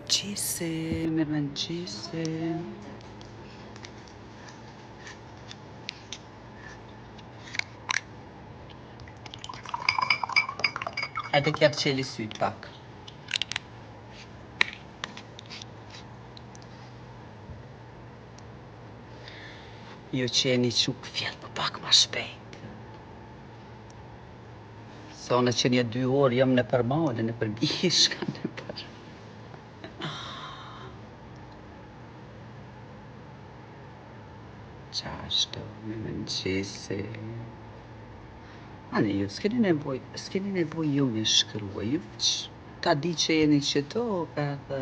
Mirëmëngjesi. Hajde t'jap qeli syt pak. Jo qeni quk fjet për pak ma shpejt. Sa në që një 2 orë jam në për male, në për bishka, në për... Qashtu, mirëmëngjesi. Ani ju, s'keni nevoj ju me shkrua, ju ta di që jeni qëto, edhe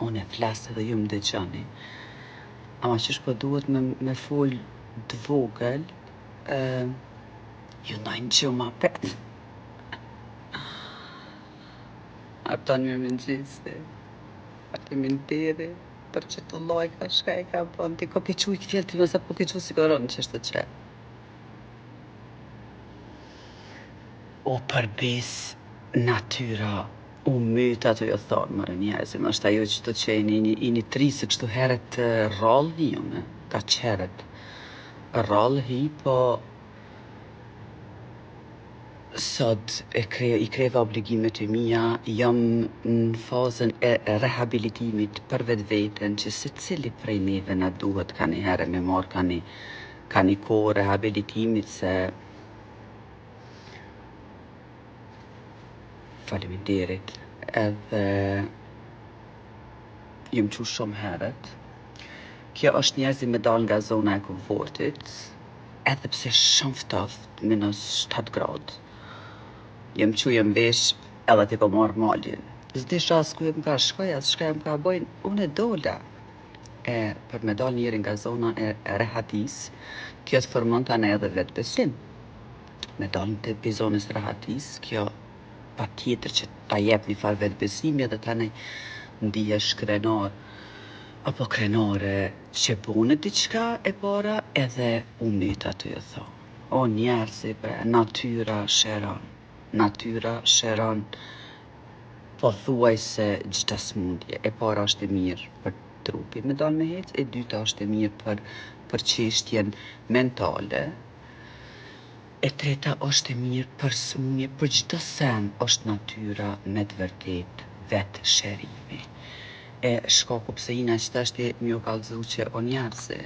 unë e flasë edhe ju më dëgjoni. Ama qysh po duhet me fol t'vogël, ju ndajnë gjuma pet. Artan mirëmëngjesi. Faleminderit për që të lloj ka shka e ka bon. Ti ko pi quj këtjel ti mëse po ti quj si koron që është të qe. O përbes natyra, u myt ato jo thonë, mërë njerëzim, është ajo që të që i një trisë kështu heret rallë hi unë, ka qeret. Rallë hi, po sot i kreva obligimet e mia, jam në fazën e rehabilitimit për vetveten, që secili prej neve na duhet ka një herë me marrë ka një kohë rehabilitimit se faleminderit, edhe jam qu shumë herët. Kjo është njerëzi me dal nga zona e komfortit, edhe pse shumë ftoftë, -7 gradë. Jam vesh edhe ti po marrë malin. S'disha as ku jem ka shkoj, as shka jem ka bojnë, unë e dola. Për me dal njeri nga zona e rehatis, kjo të formon tane edhe vetë besim. Me dal në të zonës rehatis, kjo pa tjetër që ta jep një farë vetë besimi edhe tani ndihesh krenar apo krenare që bune diçka e para edhe u myt aty e tho. O njerëzi bre, natyra shëron po thuaj se gjitha smundje. E para është e mirë për trupi me dal me hec, e dyta është e mirë për çështjen mentale. E treta është e mirë për smundje, për çdo sen është natyra me të vërtet vetë shërimi. E shkaku pse jina që tashti m'ju kallëzu që o njerëzi,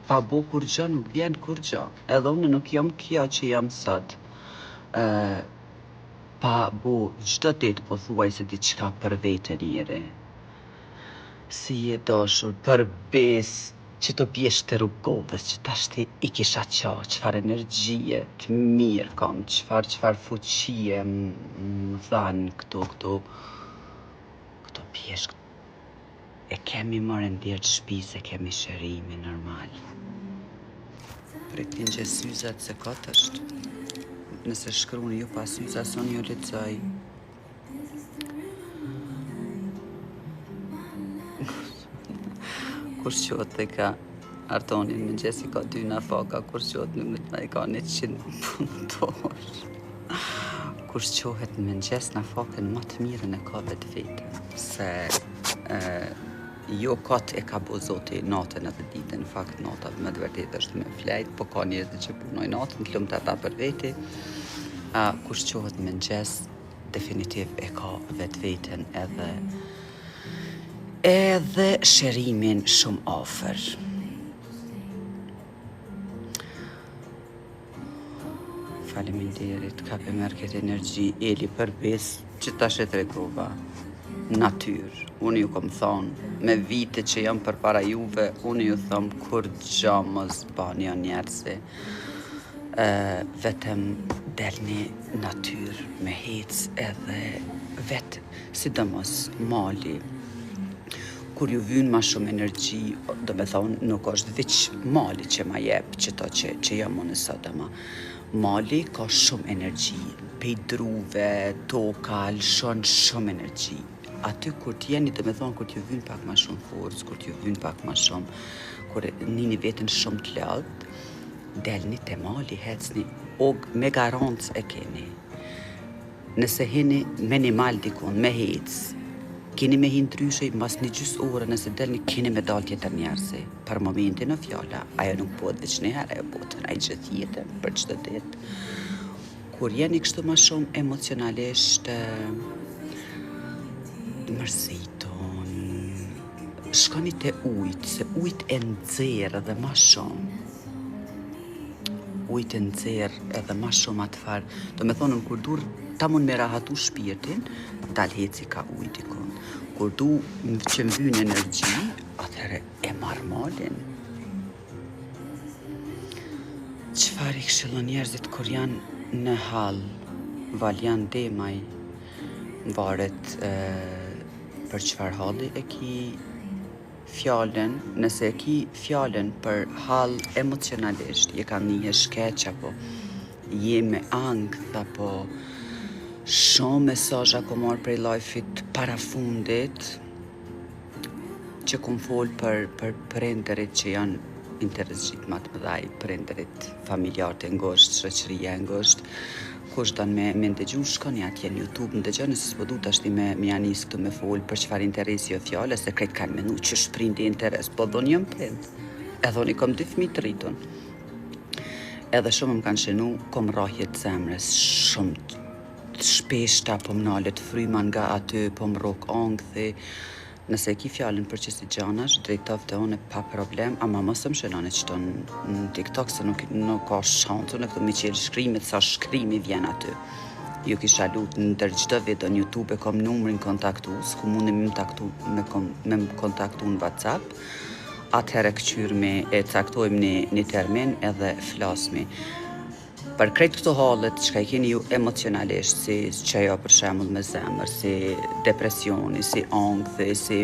pa bo kur gjo nuk vjen kur gjo. Edhe unë nuk jam kjo që jam sot. Pa bo çdo ditë po thuaj se diçka për vete njeri. Si je dashur, përbes që të pjesh të rrugovës, që tashti i kisha qa, qfar energjie të mirë kam, qfar fuqie më dhanë këto pjesh. E kemi marrë ndjerë të shpisë, e kemi shërimi normal. Pritin që syzat se kot është. Nëse shkruni ju pa syza, son ju lexoj. Kur qot e ka Artonin mëngjesi ka 2 nafaka, kur qot në mëtë i ka 100 punëtor. Kur qohet në mëngjes nafaken më të mirën e ka vetë vetën, se jo kot e ka bo Zoti natën edhe ditën, në fakt nata me të vërtet është me flejt, po ka njerëz që punoj natën, të lumt ata për veti. Kur qohet në mëngjes, definitiv e ka vetë vetën edhe shërimin shumë afër. Faleminderit, ka për merë këtë energji, Eli përbes që tash e tregova. Natyrë, unë ju kom thonë, me vite që jam për para juve, unë ju thomë kur gja mos bani o njerëzi. Vetëm delni natyrë me hec edhe vetë, sidomos mali. Kur ju vyn ma shumë energji, do me thonë, nuk është veç mali që ma jep qëto që jam unë sot ama. Mali ka shumë energji, pej druve, toka, lëshon shumë energji. Aty kur t'jeni, do me thonë, kur t'ju vyn pak ma shumë forcë, kur t'ju vyn pak ma shumë, kur nini vetën shumë të lartë, delni te mali, hecni, me garancë e keni. Nëse hini me një mal dikon, me hec, keni me hi ndryshe, mas një gjysë orë nëse delni, keni me dalë tjetër njerëzi. Për momentin në fjalla, ajo nuk bëhet veç një herë, ajo bëhet në gjithë jetën, për çdo ditë. Kur jeni kështu ma shumë emocionalisht mërziton, shkoni te ujtë, se ujtë e nxerr edhe ma shumë. Ujtë e nxerr edhe ma shumë atë farë. Do me thonën, kur dur ta mund me rahatu shpirtin, dal heci ka ujtë ikon. Kur du që mbynë energji, atëherë e marr malin. Çfarë i këshillon njerëzit kur janë në hall, val janë demaj, varet për çfarë halli e ki fjallën, nëse e ki fjallën për hall emocionalisht, je ka një shkeq apo je me angth apo shumë mesazha ko marrë prej lajfit para fundit, që kom fol për prindërit që janë interesgjit më të mëdhaj, prindërit, familjarët e ngosht, shoqëria e ngosht, kush dan me ndëgju, shkoni atje në YouTube, ndëgjë nëse s'po du tashti me janis këtu me fol për çfarë interesi o fjale, se krejt kanë menu që shprindi interes, po dhoni jam prind. Edhe unë kom 2 fëmijë të rritun. Edhe shumë më kanë shenu, kom rrahje të zemrës, shumë shpeshta, po më nalet fryma nga aty, po më rok angthi. Nëse e ki fjallin për që si gjanash, drejtov të one pa problem, ama mos më shenone qëto në TikTok, se nuk ka shantu në këtu mi qelë shkrimit, sa shkrimi vjen aty. Ju kisha lut në ndër çdo video në YouTube e kom numrin kontaktus, ku mundi me më kontaktu në WhatsApp, atëherë këqyrmi e caktojmë një termin edhe flasmi. Për krejt këto hallet që ka i keni ju emocionalisht, si qeja për shembull me zemër, si depresioni, si angthi, si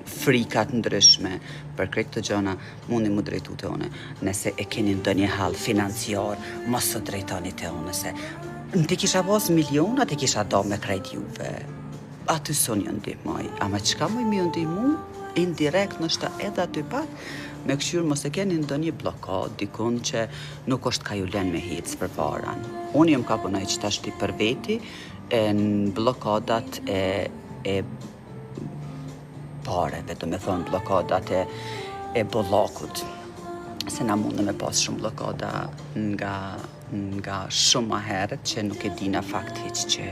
frikat ndryshme, për krejt këto gjana mundi mu drejtu të one. Nëse e keni ndonjë hall financiar, mos së drejtoni të one, se në ti kisha pas milionat e kisha da me krejt juve. Aty son ju ndihmoj, ama çka më ju ndihmu, indirekt nështë edhe aty pak, me këshyrë mos e keni ndonjë blokad, dikun që nuk është ka ju len me hec për paran. Unë jem ka punoj që tashti për veti në blokadat e pareve, do me thonë blokadat e bollakut. Se na mundë me pas shumë blokada nga shumë ma herët që nuk e dina fakt hiq që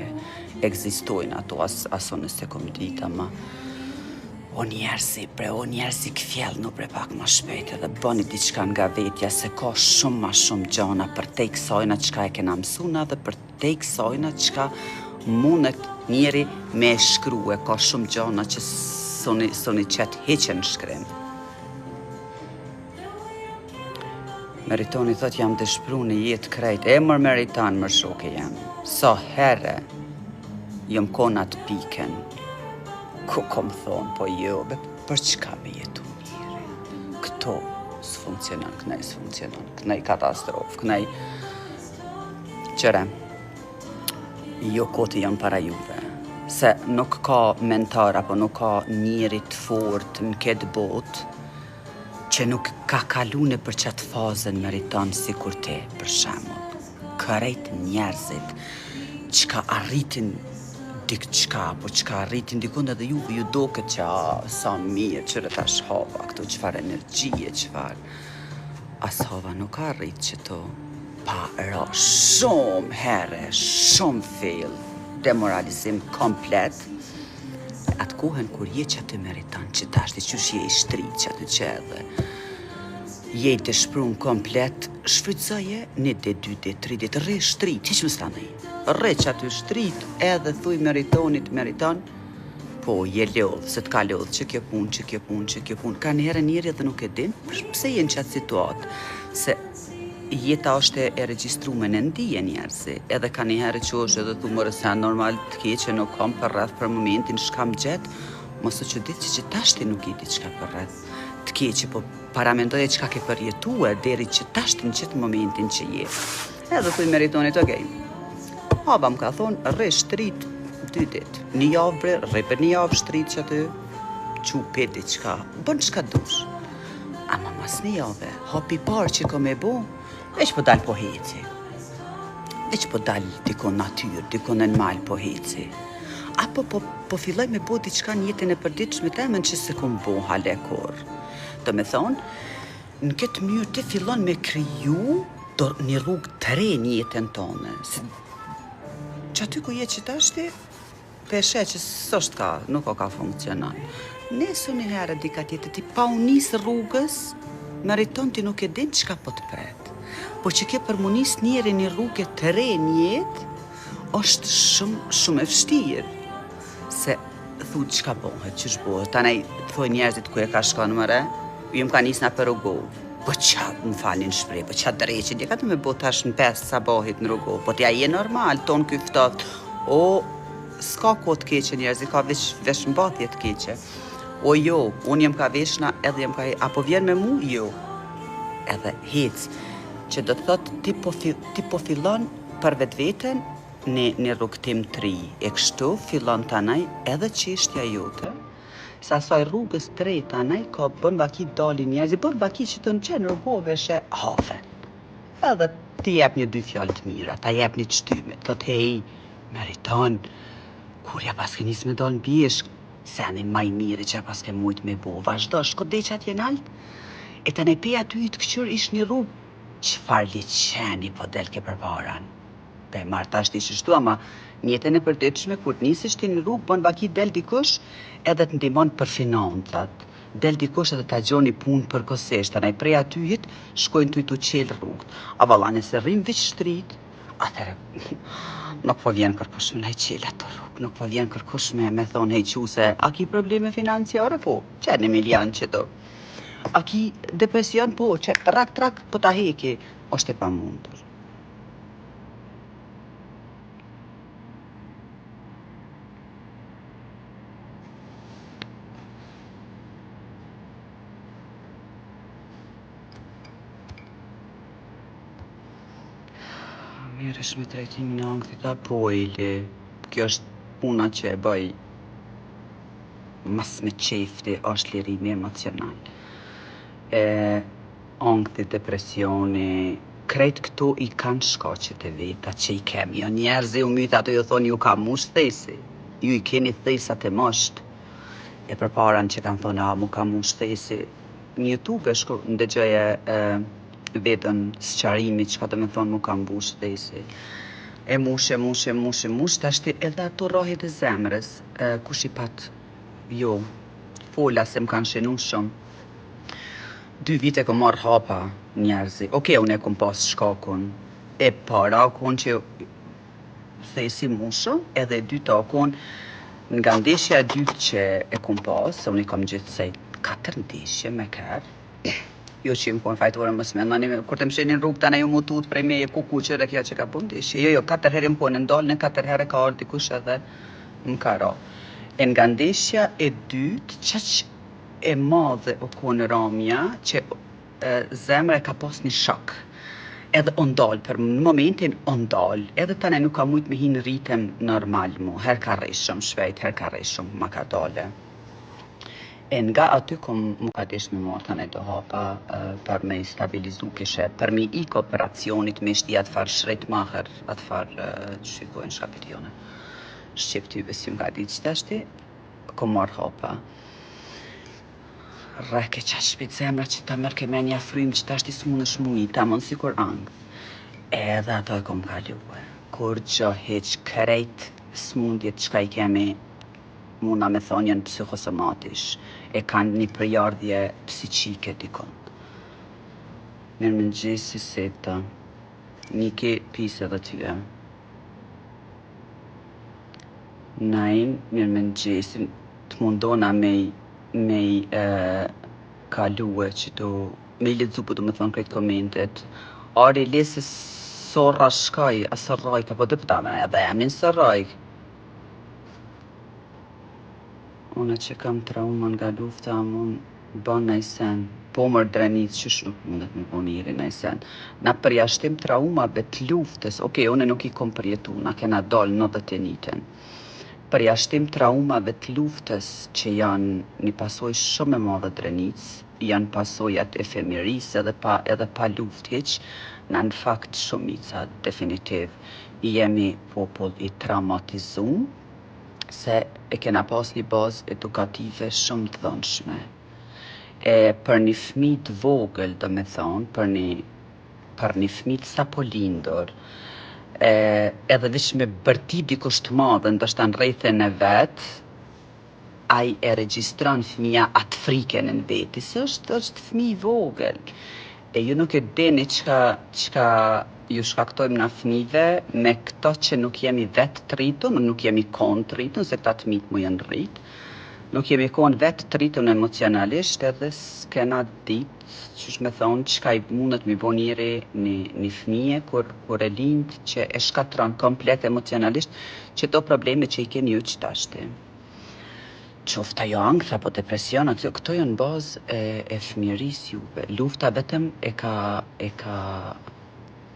egzistojnë ato, aso nëse kom dit, ama o njerëzi këfjell nuk bre pak ma shpejt edhe bëni diçka nga vetja, se ka shumë ma shumë gjana për te i kësajna qka e kena mësuna dhe për te i kësajna qka mundet njeri me shkrue, ka shumë gjana që soni qëtë heqen shkrim. Meritoni thot jam të shpru në jetë krejt, e mër Meritan mër shoke jam, sa herë jëm konat piken, ku kom thonë, po jo, për çka me jetu njëri? Këto s'funksionon, kënej s'funksionon, kënej katastrofë, kënej qëre, jo kote janë para juve, se nuk ka mentar, apo nuk ka njëri të fort në këtë botë, që nuk ka kalu në për qatë fazën Meriton si kur te, për shembull. Kërejt njerëzit, që ka arritin diçka, po që ka arritin dikund edhe juve ju do këtë që sa mirë, qëre tash hava, këto qëfar energjie, qëfar. As hava nuk ka arrit që to pa ra shumë here, shumë fail, demoralizim komplet. Atë kohën kur je që aty Meriton, që tash të qysh je i shtrit që aty që edhe je të shprun komplet, shfrytëzoje 1 ditë, 2 ditë, 3 ditë, rre shtrit, hiq më stanaj. Rre që aty shtrit, edhe thuj Meriton, po je lodh, se t'ka lodh që kjo pun. Ka njëherë njëri edhe nuk e din, pse jenë qatë situatë, se jeta është e regjistrume në ndije njerëzi, edhe ka njëherë që është edhe thu mërë se normal të ke që nuk kam për rreth për momentin, shkam gjetë, mos që ditë që tashti nuk i di qka për rreth të keqe, po paramendoje qka ke përjetuar deri që tashti në qëtë momentin që je. Edhe thuj Meritonit, okej. Haba më ka thonë, rre shtrit 2 ditë. Një javë bre, rre për 1 javë shtrit që aty, qupe diqka, bën qka dush. Ama mas 1 javë, hapi parë që ko me bo, veç po dal po heci. Veç po dal dikon natyrë, dikon në mal po heci. apo po filloj me bo diçka në jetën e përditshme të emën që se kum bo hale kur. Do me thonë, në këtë mënyrë ti fillon me kriju një rrugë të re në jetën tonë. Që aty ku jetë që tashti, peshe që s'është ka, nuk o ka funksionon. Nesu një herë dika tjetër, ti pa unisë rrugës, meriton ti nuk e din çka po të pret. Po që ke për munis njeri një rrugë të re një jetë, është shumë e vështirë. Se thu çka bëhet, ç'është bëhet. Tanaj thoj njerëzit ku e ka shkon mëre, ju më ka nisna për rrugë. Po qa, më falin shprej, po qa dreqin, je ka të me bo tash në 5 sabahit në rrugë, po t'ja je normal, ton kyftot. O, s'ka ko të keqe njerëzit, ka vesh mbathje të keqe. O jo, unë jem ka veshna edhe jem ka apo vjen me mu, jo. Edhe hec, që do të thot ti po fillon për vetveten në rrugtim të ri. E kështu fillon tanaj edhe çështja jote. Sa asaj rrugës të re tanaj ka bën vaki dalin njerëzit, bën vaki që të në qenë rrugove shë hafe. Edhe ti jep një 2 fjalë të mira, ta jep një qëtyme, thot hej, meriton, kur ja paske nis me dal në bjeshk, senin maj mire që ja paske mujt me bo, vazhdo, shko deqat jen alt, e të ne pe aty të këqyr ish një rrugë, qëfar liqeni po del ke përparan. Pe marta është ishë shtu, ama njetën e përditshme, kur të nisësh ti në rrugë, bën vaki del dikush edhe të ndihmon për financat. Del dikush edhe ta gjoni punë përkohësisht, anaj prej atyjit shkojnë ty tu qelë rrugët. A valla nëse rrim veç shtrit, atëre nuk po vjen kërkush me na i qelë ato rrugë, nuk po vjen kërkush me thonë hej quse, a ki probleme financiare? Po, qenë 1 milion që do. A ki depresion? Po, që trak, po ta heki, është e pamundur. Mirësh me trajtimin e ankthit apo ili. Kjo është puna që e bëj mas me qefti, është lirimi emocional. Ankthi, depresioni, krejt këtu i kanë shkaqet e veta që i kemi. Jo njerëzi u myth ato ju thonë ju ka mush thesi. Ju i keni thesat e mosht. E përparan që kanë thonë mu ka mush thesi. Në YouTube ndëgjoje vetën sqarimi çka do me thonë mu ka mbush thesi. E mush, tashti edhe ato rrahjet e zemrës, kush i pat, jo, fola se m'kanë shenu shumë. 2 vite kom marrë hapa njerëzi, unë e kom pas shkakun e para akon që thesi musha, edhe e dyta akon nga ndeshja e dytë që e kom pas, se unë i kom gjithsej 4 ndeshje me kërë, jo që më konë fajtore mos me nani, kur të më shenin rrugë tani ju mutut prej me e kukuqe dhe kja që ka bën ndeshje. Jo, 4 herë më konë ndalë, 4 herë ka ardhur dikush edhe më ka ra. E nga ndeshja e dytë, qaq e madhe o konë ramja, që zemra e ka pas një shok. Edhe o ndalë, për në momentin o ndalë, edhe tani nuk ka mujt me hi në ritem normal mu, her ka rej shumë shpejt, her ka rej shumë ma ka dale. E nga aty mu ka desh me marrë tani do hapa për me i stabilizu kishe, për me i kooperacionit me shti atë farë shrejt mahër, atë farë që shqipojnë shkapitione. Shqip tyve si m'ka ditë që tashti, kom marrë hapa. Reke qa shpit zemra që ta mërke me një frymë që tashti s'mun është mu i, ta mund si kur angë. Edhe ato e kom kaluë, kur gjo heq krejt s'mundjet qka i kemi muna me thonjën psihosomatish, e kanë një përjardhje psiqike dikon. Mirë më nëgjesi seta, një ke pisë edhe tyja. Naim, mirë më nëgjesi, të mundona me kaluë që do, me i ledzu po do me thonë krejt komentet. Ari lesi sorra shkaj, a sërrajka, po të pëtame, edhe emnin sërrajk. Unë që kam trauma nga lufta, unë ban në i sen, po mërë drenit që nuk mundet me po miri në i sen. Na përjashtim traumave të luftës, unë nuk i kom përjetu, na kena dalë në 91. Përjashtim traumave të luftës që janë një pasoj shumë e madhe drenitës, janë pasojat efemerisë edhe pa luftjeq, na në fakt shumica, definitiv, jemi popull i traumatizum, se e kena pas një bazë edukative shumë të dhënshme. Për një fëmijë të vogël, do me thonë, për një fëmijë sa po lindur, edhe veç me bërti dikush të madhe, ndoshta në rrethin e vet, ai e regjistron fëmija atë frikën në veti, se është fëmijë i vogël. Ju nuk e dini çka ju shkaktojmë na fëmijëve me këto që nuk jemi vetë të rritur, nuk jemi konë të rritur, se këta të mitë mu janë rrit. Nuk jemi konë vetë të rritur emocionalisht edhe s'kena ditë, qysh me thonë, çka i mundet mi bo njëri një fëmije kur e lind që e shkatron komplet emocionalisht që to probleme që i keni ju qëtashti. Qofta jo ankth apo depresion, këto janë bazë e fëmijërisë juve. Lufta vetëm e ka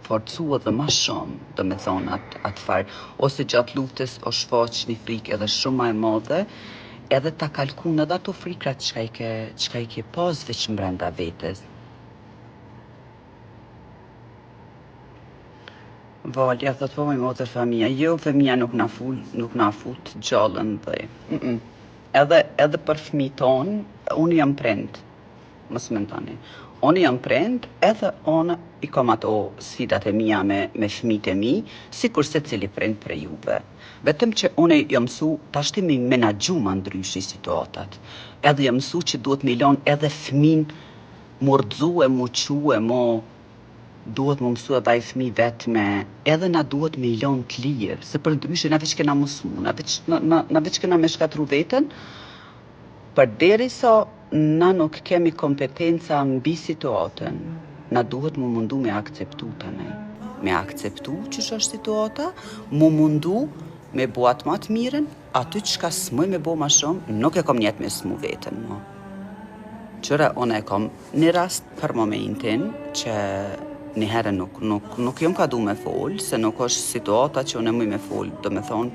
forcu edhe ma shumë, do me thonë atë farë. Ose gjatë luftës o shfaq një frikë edhe shumë ma e madhe, edhe ta kalkun edhe ato frikrat çka i ke pas veç mbrenda vetes. Valja, thot po më motër fëmija, jo fëmija nuk na fut gjallën dhe. Edhe për fëmijë tonë, unë jam prind, mos mendoni. Unë jam prind, edhe unë i kam ato sfidat e mia me fëmijët e mi, sikur se cili prind për juve. Vetëm që unë jam mësu tashti me menaxhu ma ndryshi situatat. Edhe jam mësu që duhet me lon edhe fëmin murdhzue, muque, duhet më mësu edhe ai fëmijë vetme, edhe na duhet me i lon të lirë, se për ndryshe na veç kena mësu, na veç kena me shkatru veten, përderisa na nuk kemi kompetenca mbi situatën, na duhet mu mundu me akceptu tani. Me akceptu qysh është situata, mu mundu me bo atë ma të mirën, aty çka s'muj me bo ma shumë, nuk e kom njet me smu veten mo. Qëra unë e kom një rast për momentin që një herë nuk jom ka du me fol, se nuk është situata që unë e muj me fol, do me thonë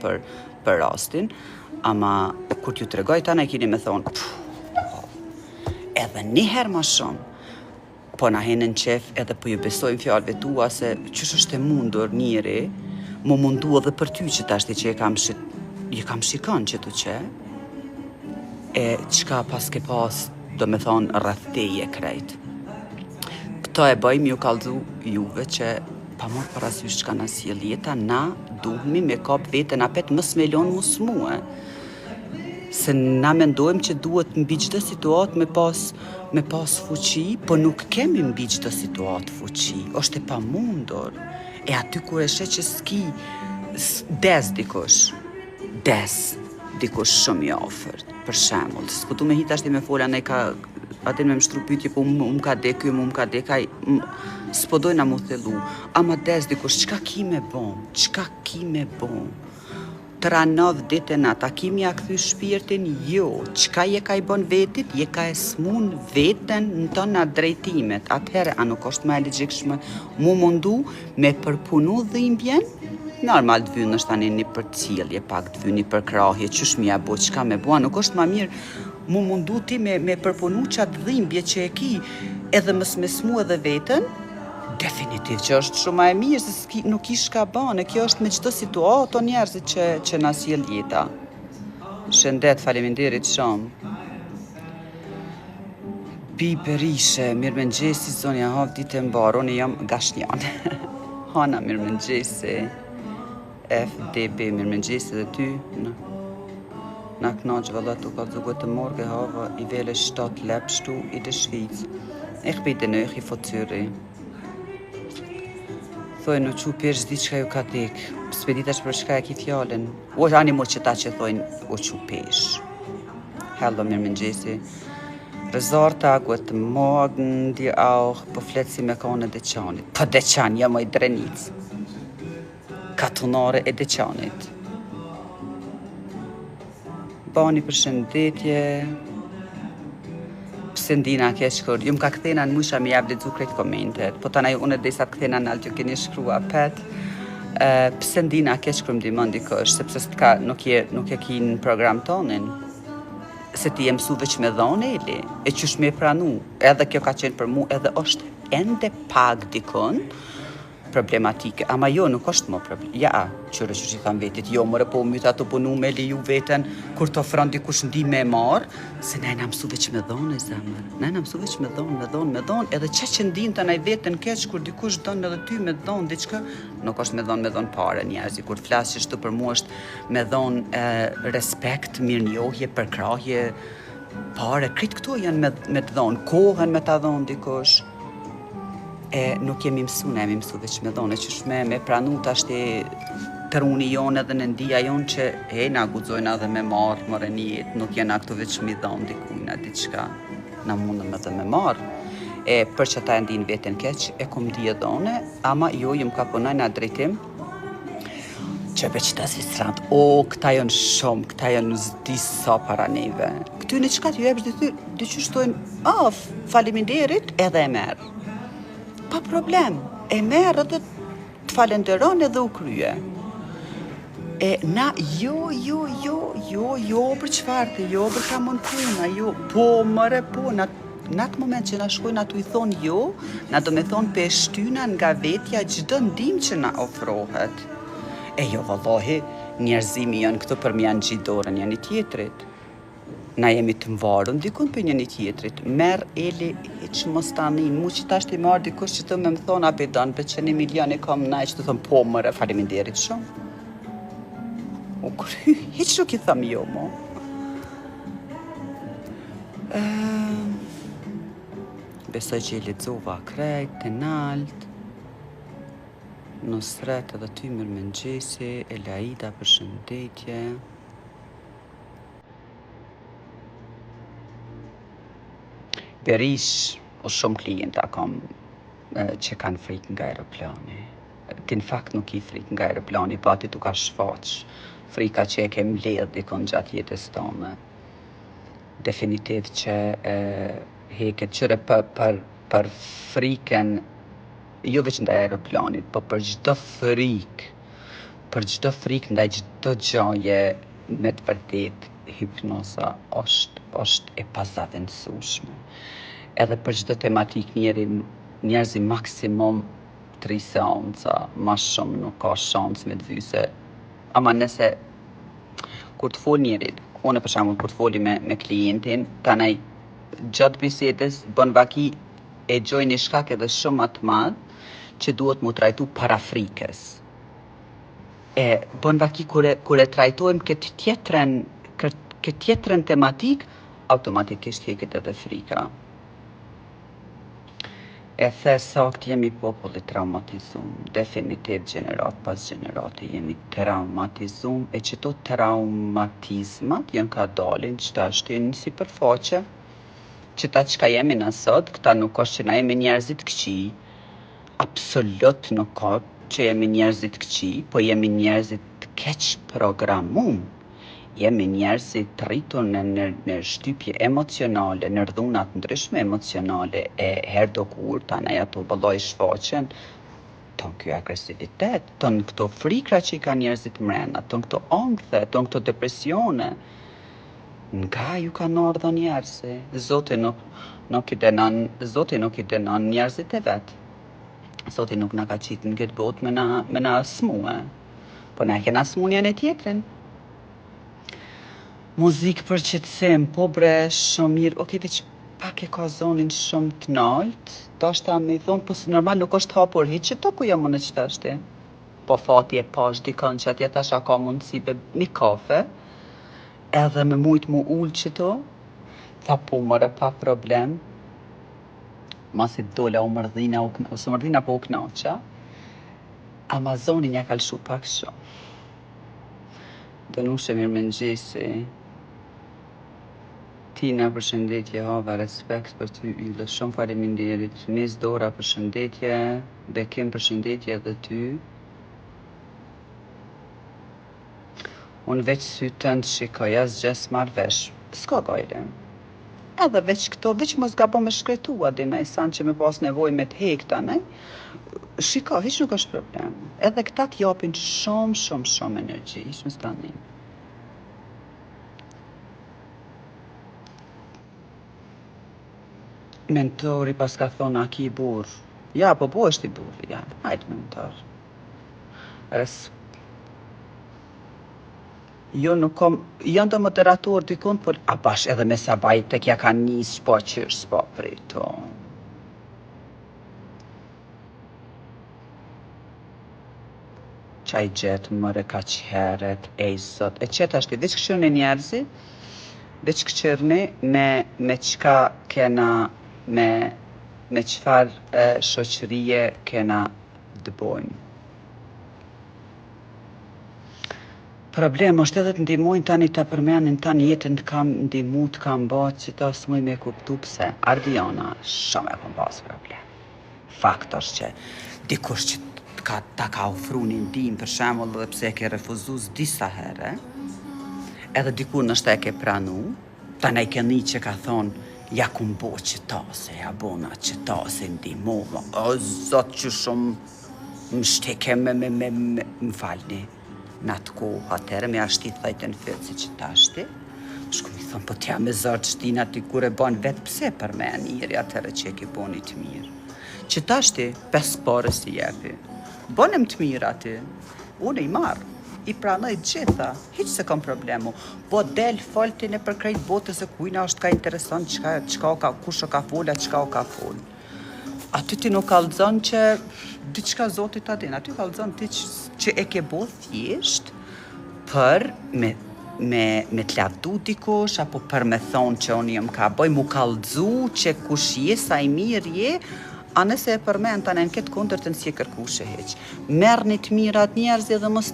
për rastin, ama kur t'ju tregoj tani e kini me thonë, edhe një herë ma shumë, po na henë në qef edhe po ju besojmë fjalëve tua se qysh është e mundur njëri, mu mundu edhe për ty që tashti që je kam shikon që tu që, e qka pas ke pas, do me thonë, rreth teje krejt. Këto e bëjmë ju kallëzu juve që pa mor parasysh çka na sjell jeta, na duhemi me kap veten apet mos me lon mos mua. Se na mendojmë që duhet mbi çdo situatë me pas fuqi, po nuk kemi mbi çdo situatë fuqi. Është e pamundur. E aty kur e sheh që s'ki des dikush shumë i afërt. Për shembull, s'po du me hit ashti me fola ne ka atë me mshtru pyetje, po më ka dek, më ka dek, ai s'po dojna mu thellu. Ama des dikush, çka ki me bon? Tra 9 ditën ata kimi a kthy shpirtin, jo. Çka je ka i bon vetit, je ka e smun veten në tona drejtimet. Atëherë, a nuk është më e logjikshme mu mundu me përpunu dhimbjen? Normal të vynë është tani një përcjellje, pak të vynë një përkrahje, qysh mja bo, çka me bua, nuk është ma mirë mu mundu ti me përpunu qatë dhimbje që e ki, edhe mës me smu edhe veten, definitiv që është shumë e mirë, se nuk ish ka bane, kjo është me çdo situatë o njerëzit që na sjell jeta. Shëndet, faleminderit shumë. Pi Berishe, mirëmëngjesi, zonja hap ditë e mbarë, unë jam Gashnjan. Hana, mirëmëngjesi. FDB, mirëmëngjesi dhe ty. Na knaq valla tu ka zugot të morge hava i vele 7 lepshtu i det Schweiz. Ich bin den euch i fotyri. Thojnë në qu pesh di qka ju ka tek. Speditash për shka e ki fjallin. O ani mo që ta që thojnë o qu pesh. Hello, mirëmëngjesi. Rezarta, gott morgen dir auch. Po flet si me kone deqanit. Po deqan, ja moj drenic. Katunare e deqanit. Bani për shëndetje. Pse ndina ke shkur? Ju m'ka kthena në musha me javë lezu krejt komentet. Po tanaj unë e desat kthena në altë ju keni shkrua pet. Pse ndina ke shkur më dimon dikosh, sepse nuk e ki në program tonin. Se ti e mësu veç me dhone, Eli, e qysh me pranu. Edhe kjo ka qenë për mu, edhe është ende pak dikon, problematike, ama jo nuk është më problem. Ja, qyre që i thamë vetit, jo mëre po myta të punu me leju veten, kur të ofron dikush ndihmë me marë, se ne na mësu veç me dhonë, zemër. Ne na mësu veç me dhonë, edhe që ndin të naj veten keq, kur dikush donë edhe ty me dhonë, diçka, nuk është me dhonë pare njerëzi. Kur flasë që shtu për mu është me dhonë respekt, mirënjohje, përkrahje, pare, kritë këto janë me të dhonë, kohën me të dhonë dikush. Nuk jemi mësu, ne jemi mësu veç me dhonë, që shme me pranu të ashtë truni jonë edhe në ndia jonë që na guxojnë edhe me marë mëre një jetë, nuk jena këto veç me dhonë dikujna, diçka, na mundëm edhe me marë. Për që ta e ndinë vetën keq, kom dhije dhone, ama jo, jëm ka punaj në drejtim, që veç të asistrat, këta janë shumë, këta janë zdi sa para neve. Këty në qëka t'ju ebsh dhe që shtojnë, faleminderit edhe e merë. Pa problem, e merë edhe të falenderon edhe u krye. Na, jo, për qfartë, jo, për ka mund puna, jo, po, mëre, po, në atë moment që na shkojnë atu i thonë jo, na do me thonë për shtyna nga vetja gjdo ndim që na ofrohet. Jo, vallohi, njerëzimi janë këto për mjanë gjidorën janë i tjetrit. Na jemi të mvarën dikun për njën i tjetrit. Merë Eli që mos tanin, mu që tashti marë dikush që të me më thonë apidan, për që 1 milion e kam naj që të thonë po mëre faleminderit shumë. Hiq nuk i thëmë jo, mo. Besoj që i lexova krejt, të nalt, Nusret edhe ty mirë mëngjesi, Elaida përshëndetje. Berish, o shumë klienta kam që kanë frikë nga aeroplani. Ti në fakt nuk i frikë nga aeroplani, pati tu ka shfaq. Frika që e kem ledh dikon gjatë jetës tome. Definitiv që heket qëre për frikën, jo veç ndaj aeroplanit, po për çdo frikë ndaj çdo gjaje me të vërtet hipnoza është e pazavendësueshme. Edhe për çdo tematik njerëzi maksimum 3 seanca, ma shumë nuk ka shans me të vyse. Ama nëse kur të fol njerit, une për shembull kur të foli me klientin, tanaj gjatë bisedës bën vaki e gjoj një shkak edhe shumë më të madh që duhet mu trajtu para frikës. Bën vaki kur e trajtojmë këtë tjetrën tematik, automatikisht heket edhe frika. E the sakt jemi populli traumatizum, definitiv gjenerat pas gjenerate jemi traumatizum, e që to traumatizmat janë ka dalin që ta shtin si përfaqe, që ta qka jemi nësot, këta nuk është që na jemi njerëzit këqi, absolut nuk ka që jemi njerëzit këqi, po jemi njerëzit keq programum. Jemi njerëzit rritur në shtypje emocionale, në rrëdhunat ndryshme emocionale, herë do kur tanaj ato vëlloj shfaqen, ton kjo agresivitet, ton këto frikra që i ka njerëzit mrena, ton këto angthe, ton këto depresione. Nga ju ka ardhur njerëzi, Zoti nuk i dënon njerëzit e vet. Zoti nuk na ka qitë në këtë botë me na smue, po na kena smunjen e tjetrin. Muzikë për qetësim, po bre, shumë mirë, veç pak e ka zonin shumë të nalt, do shta me i thonë, po së normal nuk është hapur hiç që to ku jam unë që tashti. Po fati e pash dikon që atje tasha ka mundësi be një kafe, edhe me mujt mu ullë që to, tha po mëre pa problem, masi dole u mërdhina po u knaqa, ama zonin ja kalshu pak shumë. Dënushe mirë mëngjesi, Tina përshëndetje, hava respekt për ty ylle, shumë faleminderit. Nis Dora përshëndetje, Bekim përshëndetje edhe ty. Unë veç sytën të shikoj, as gjes marrë vesh, s'ka gajle. Edhe veç këto, veç mos gabo me shkretua, di me san që me pas nevoj me të hekta, ne? Shiko, hiç nuk është problem. Edhe këta t'japin shumë energji, hiç më stanin. Mentori pas ka thonë, a ki burë, Ja, po është i burri, ja. Hajde me më tarë. Jo nuk kom, janë të moderator dikun, por a bash edhe me sabaj të kja ka njës s'po qërë s'po prito. Qaj gjetë mëre ka qëheret, ej zot. E qëtë ashtë, dhe që këshërni njerëzi, dhe që këshërni me qka kena, me qfar shoqërije kena dëbojnë. Problem është edhe të ndihmojnë tani të përmenin tani jetën të kam ndihmu të kam ba që ta s'muj me kuptu pse. Ardiana, shumë e kom pas problem. Fakt është që dikush që ta ka ofru një ndihmë për shembull dhe pse e ke refuzus disa herë, edhe dikur nështë e ke pranu, tani ke një që ka thonë, ja ku mbo që ta se ja bona që ta se ndihmova, o zot që shumë më shteke më falni. Në atë kohë, atërë me ashti thajtë në fëtë si që tashti. Shku mi thonë, po t'ja me zarë qëtina ti kur e ban vetë pse për me njëri atërë që e ke boni të mirë. Që tashti, 5 pare si jepi. Bonem të mirë ati, unë i marë, i pranoj gjitha, hiq se kam problemu. Po del foltin e për krejt botës e kujna është ka interesant, kush o ka fola, qka o ka fol. Aty ti nuk kallëzon që diçka Zotit ta din, aty kallëzon ti që e ke bo thjesht për me t'lavdu dikush, apo për me thonë që unë jëm ka bëj, mu kallëzu që kush je, sa i mirë je, a nëse e përmen të në këtë kondër të nësi e kërkushe heq. Merë një të mirat njerëzi dhe mos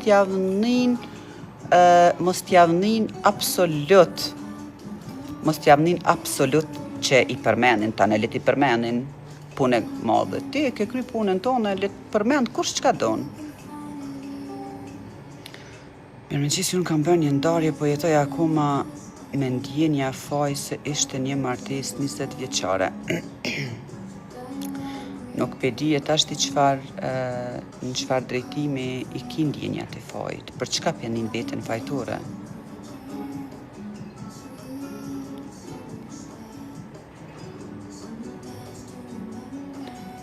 t'javnin absolut që i përmenin të në let i përmenin punë e madhe. Ti ke kry punën tonë, le të përmend kush çka don. Mirëmëngjesi, unë kam bërë një ndarje, po jetoj akoma me ndjenja faj se ishte një martesë 20 vjeçare. Nuk pe di e tash ti në çfarë drejtimi i ki ndjenjat e fajt, për çka pjenin veten fajtore.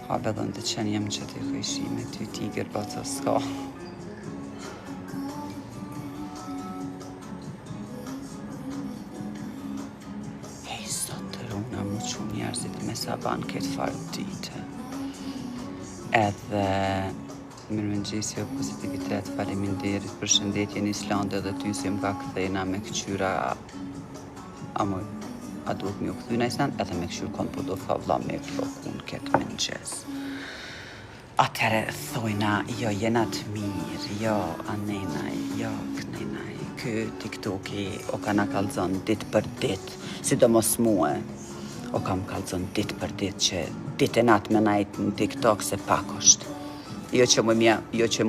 Ha vedhën të qenë jem që të këshime, ty tiger pa të s'ka. Hej, sot të runa mu që njerëzit me sa banë këtë farë dite. Edhe mirëmëngjesi o pozitivitet, faleminderit për shëndetjen Islande dhe ty si m'ka këthejna me këqyra a duhet mi u këthyna Island, edhe me këshur konë po do tha vla me flokun këtë mëngjes. Atëre thojna, jo jena të mirë, jo anenaj, jo kënenaj, kë TikToki o ka na kalzon dit për dit, sidomos muë, o kam kalzon dit për dit që dit e natë me najt në TikTok se pak është. Jo që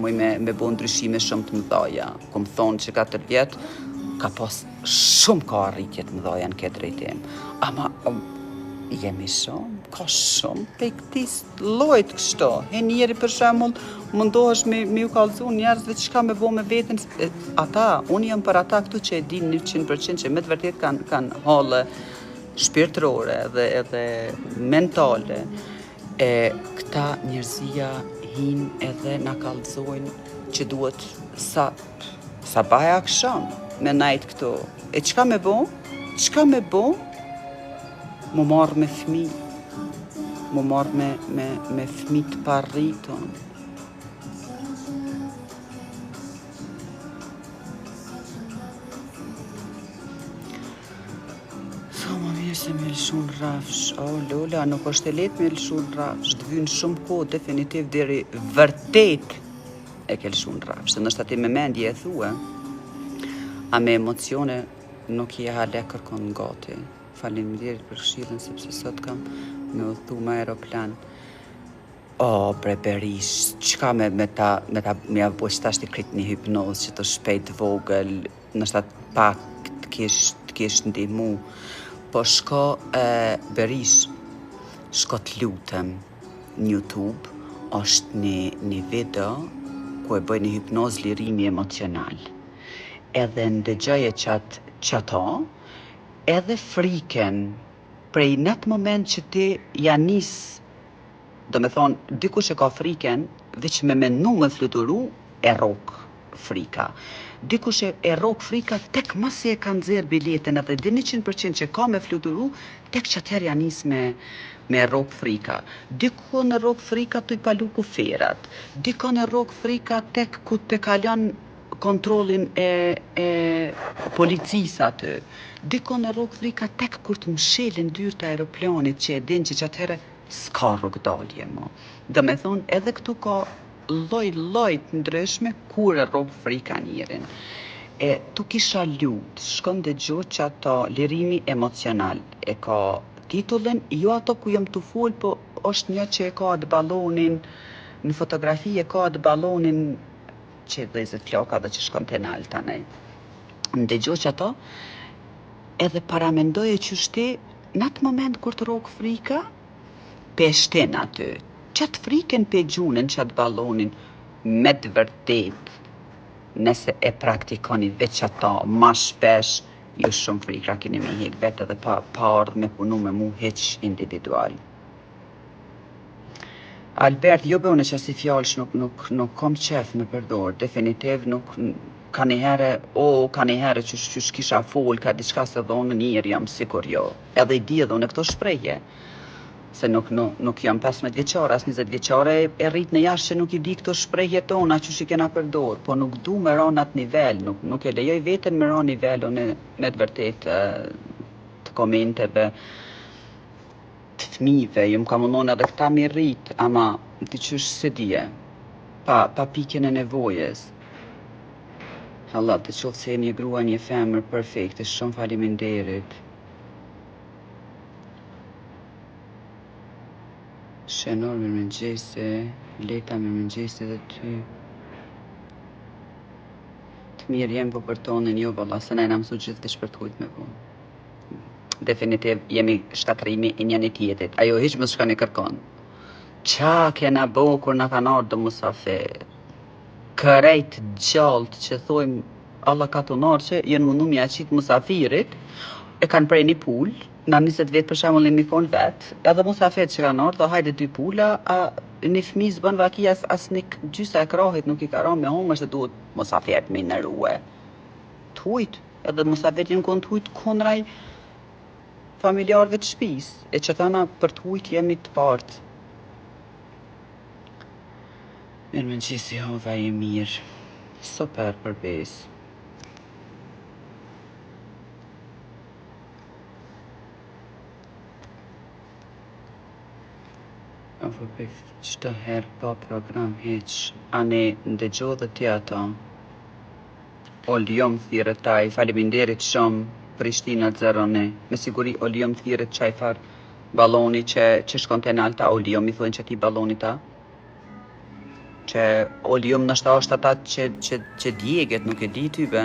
muj me bo ndryshime shumë të mëdhaja, kum thonë që 4 vjetë, ka pas shumë ka arritjet më dhoja në këtë drejtim. Ama jemi shumë, ka shumë pe këtis lojt kështo. E njeri për shemull mundohesh me ju kallëzu njerëzve që ka me bo me vetën. Ata, unë jam për ata këtu që e din 100% që me të vërtet kanë halë shpirtërore edhe mentale. Këta njerëzia hin edhe na kallëzojnë që duhet sa baja aksham. Me najt këto. E qka me bo? Qka me bo? Mu marrë me fmi. Mu marrë me fmi të parritën. Sa më mirë se me lëshu në rafsh. O, Lola, nuk është e letë me lëshu në rafsh. Të vynë shumë kohë, definitiv deri vërtet e ke lëshu në rafsh. Se nështë ati me mendje e thue. A me emocione nuk i hale kërkon gati. Faleminderit për këshillën sepse sot kam me udhëtu me aeroplan. O, bre Berish, qka me ta bo që tash t'i krit një hipnoz që të shpejt vogël, nështë atë pak të kish ndihmu. Po shko Berish, shko t'lutem në YouTube, është një video ku e bëj një hipnoz lirimi emocional. Edhe ndëgjoje qëto, edhe friken prej në të moment që ti ja nis Do me thonë, dikush e ka friken, veç me menu me fluturu, e rok frika. Dikush e rok frika tek masi e ka nxjerr biletën edhe dini 100% që ka me fluturu, tek që atëherë ja nis me rok frika. Dikon e rok frika të i palu kuferat. Dikon e rok frika tek ku të kalon kontrollin e policisë aty. Dikon e rok frika tek kur të mshelin dyert e aeroplanit që e din që atëherë s'ka rrugdalje mo. Do me thonë, edhe këtu ka lloj të ndryshme kur e rrok frika njerin. E tu kisha lut, shkon dëgjo që ato lirimi emocional e ka titullin, jo ato ku jam të fol, po është një që e ka atë ballonin, në fotografi e ka atë ballonin që dhezet flaka dhe që shkon të nalë tani. Ndëgjo që ato, edhe paramendoje që shti, në atë moment kur të rrok frika, pe shten aty. Qatë friken pe gjunën, qatë ballonin, me të vërtet, nëse e praktikoni veç ata, ma shpesh, ju shumë frikra keni me hek vetë edhe pa ardhë me punu me mu heq individual. Albert, jo bëune që si fjallësh nuk kom qef me përdor, definitiv nuk ka njëherë që kisha fol, ka diçka se dhonë njërë jam sikur jo. Edhe i di edhe unë këto shprehje, se nuk jam 15 vjeqare, as 20 vjeqare e rrit në jashtë që nuk i di këto shprehje tona që shi kena përdor, po nuk du me ra në atë nivel, nuk e lejoj veten me ra nivel, unë me të vërtet të komenteve të fmive, ju më ka mundon edhe këta mi rrit, ama të qysh se dje, pa pikjen e nevojës. Allah, të qoftë se një grua një femër perfekte, shumë faleminderit. Shenor, mirëmëngjese, Leta, mirëmëngjese dhe ty. Të mirë jem po për tonën, jo valla, se na mësu gjithë të shpërtujt me po. Definitiv jemi shkatrimi i njëni tjetrit. Ajo hiq më shkani kërkon. Qa kena bo kur na kanë ardhur musafir? Kërejt gjallët që thojmë Allah ka të nërë që jenë mundu mja qitë musafirit, e kanë prej një pull, na 20 vetë për shemull një konë vetë, edhe musafirët që kanë ardhur, hajde 2 pula, një fëmi zbën vakija as një gjysa e krahit nuk i ka ra me hongër se duhet musafirët me në ruhe. T'hujt, edhe musafirët jenë konë t'hujt konraj familjarëve të shpis, e që tana për t'hujt jemi të partë. Mirëmëngjesi hova e mirë, super për besë. Apo për qëto herë pa program heq, ane ndëgjo dhe tja ta. Oljom thire taj, faleminderit shumë, Prishtina 0-1. Me siguri oljom thire qaj far baloni që shkon të nalta, oljom i thonë që ti baloni ta. Që oljom nështë është ata që djeget, nuk e di ty be.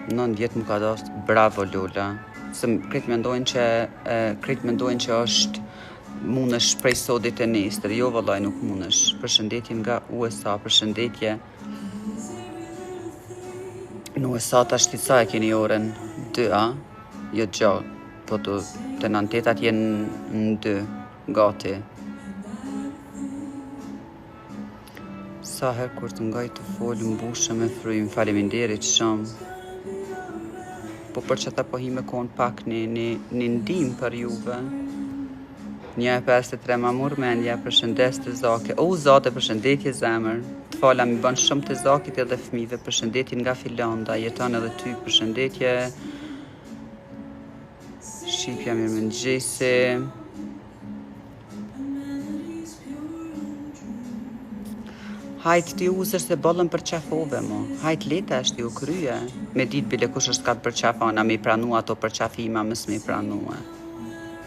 9 vjetë më ka dost, bravo Lola. Se kretë mendojnë që është munësh prej sodit e nestër, jo vëllaj nuk munësh. Përshëndetje nga USA, përshëndetje. Në USA ta shtica e keni oren 2, jo gjatë, po të nëntetat jenë në 2, gati. Sa herë kur të ngaj të folë mbushë me frymë, faleminderit shumë. Po për që ta pohime konë pak një ndim për juve. 1.53 ma mur mendja, përshëndes të zake. O, zate, përshëndetje zemër. Të fala mi bën shumë të zakit edhe fmive. Përshëndetjen nga Filanda, jeton edhe ty, përshëndetje. Shqipja mirëmëngjesi. Hajt ti usër se bollën për qafove mo. Hajt leta është ju kryje. Me dit bile kush është katë për qafona, me i pranua ato për qafima, mës me i pranua.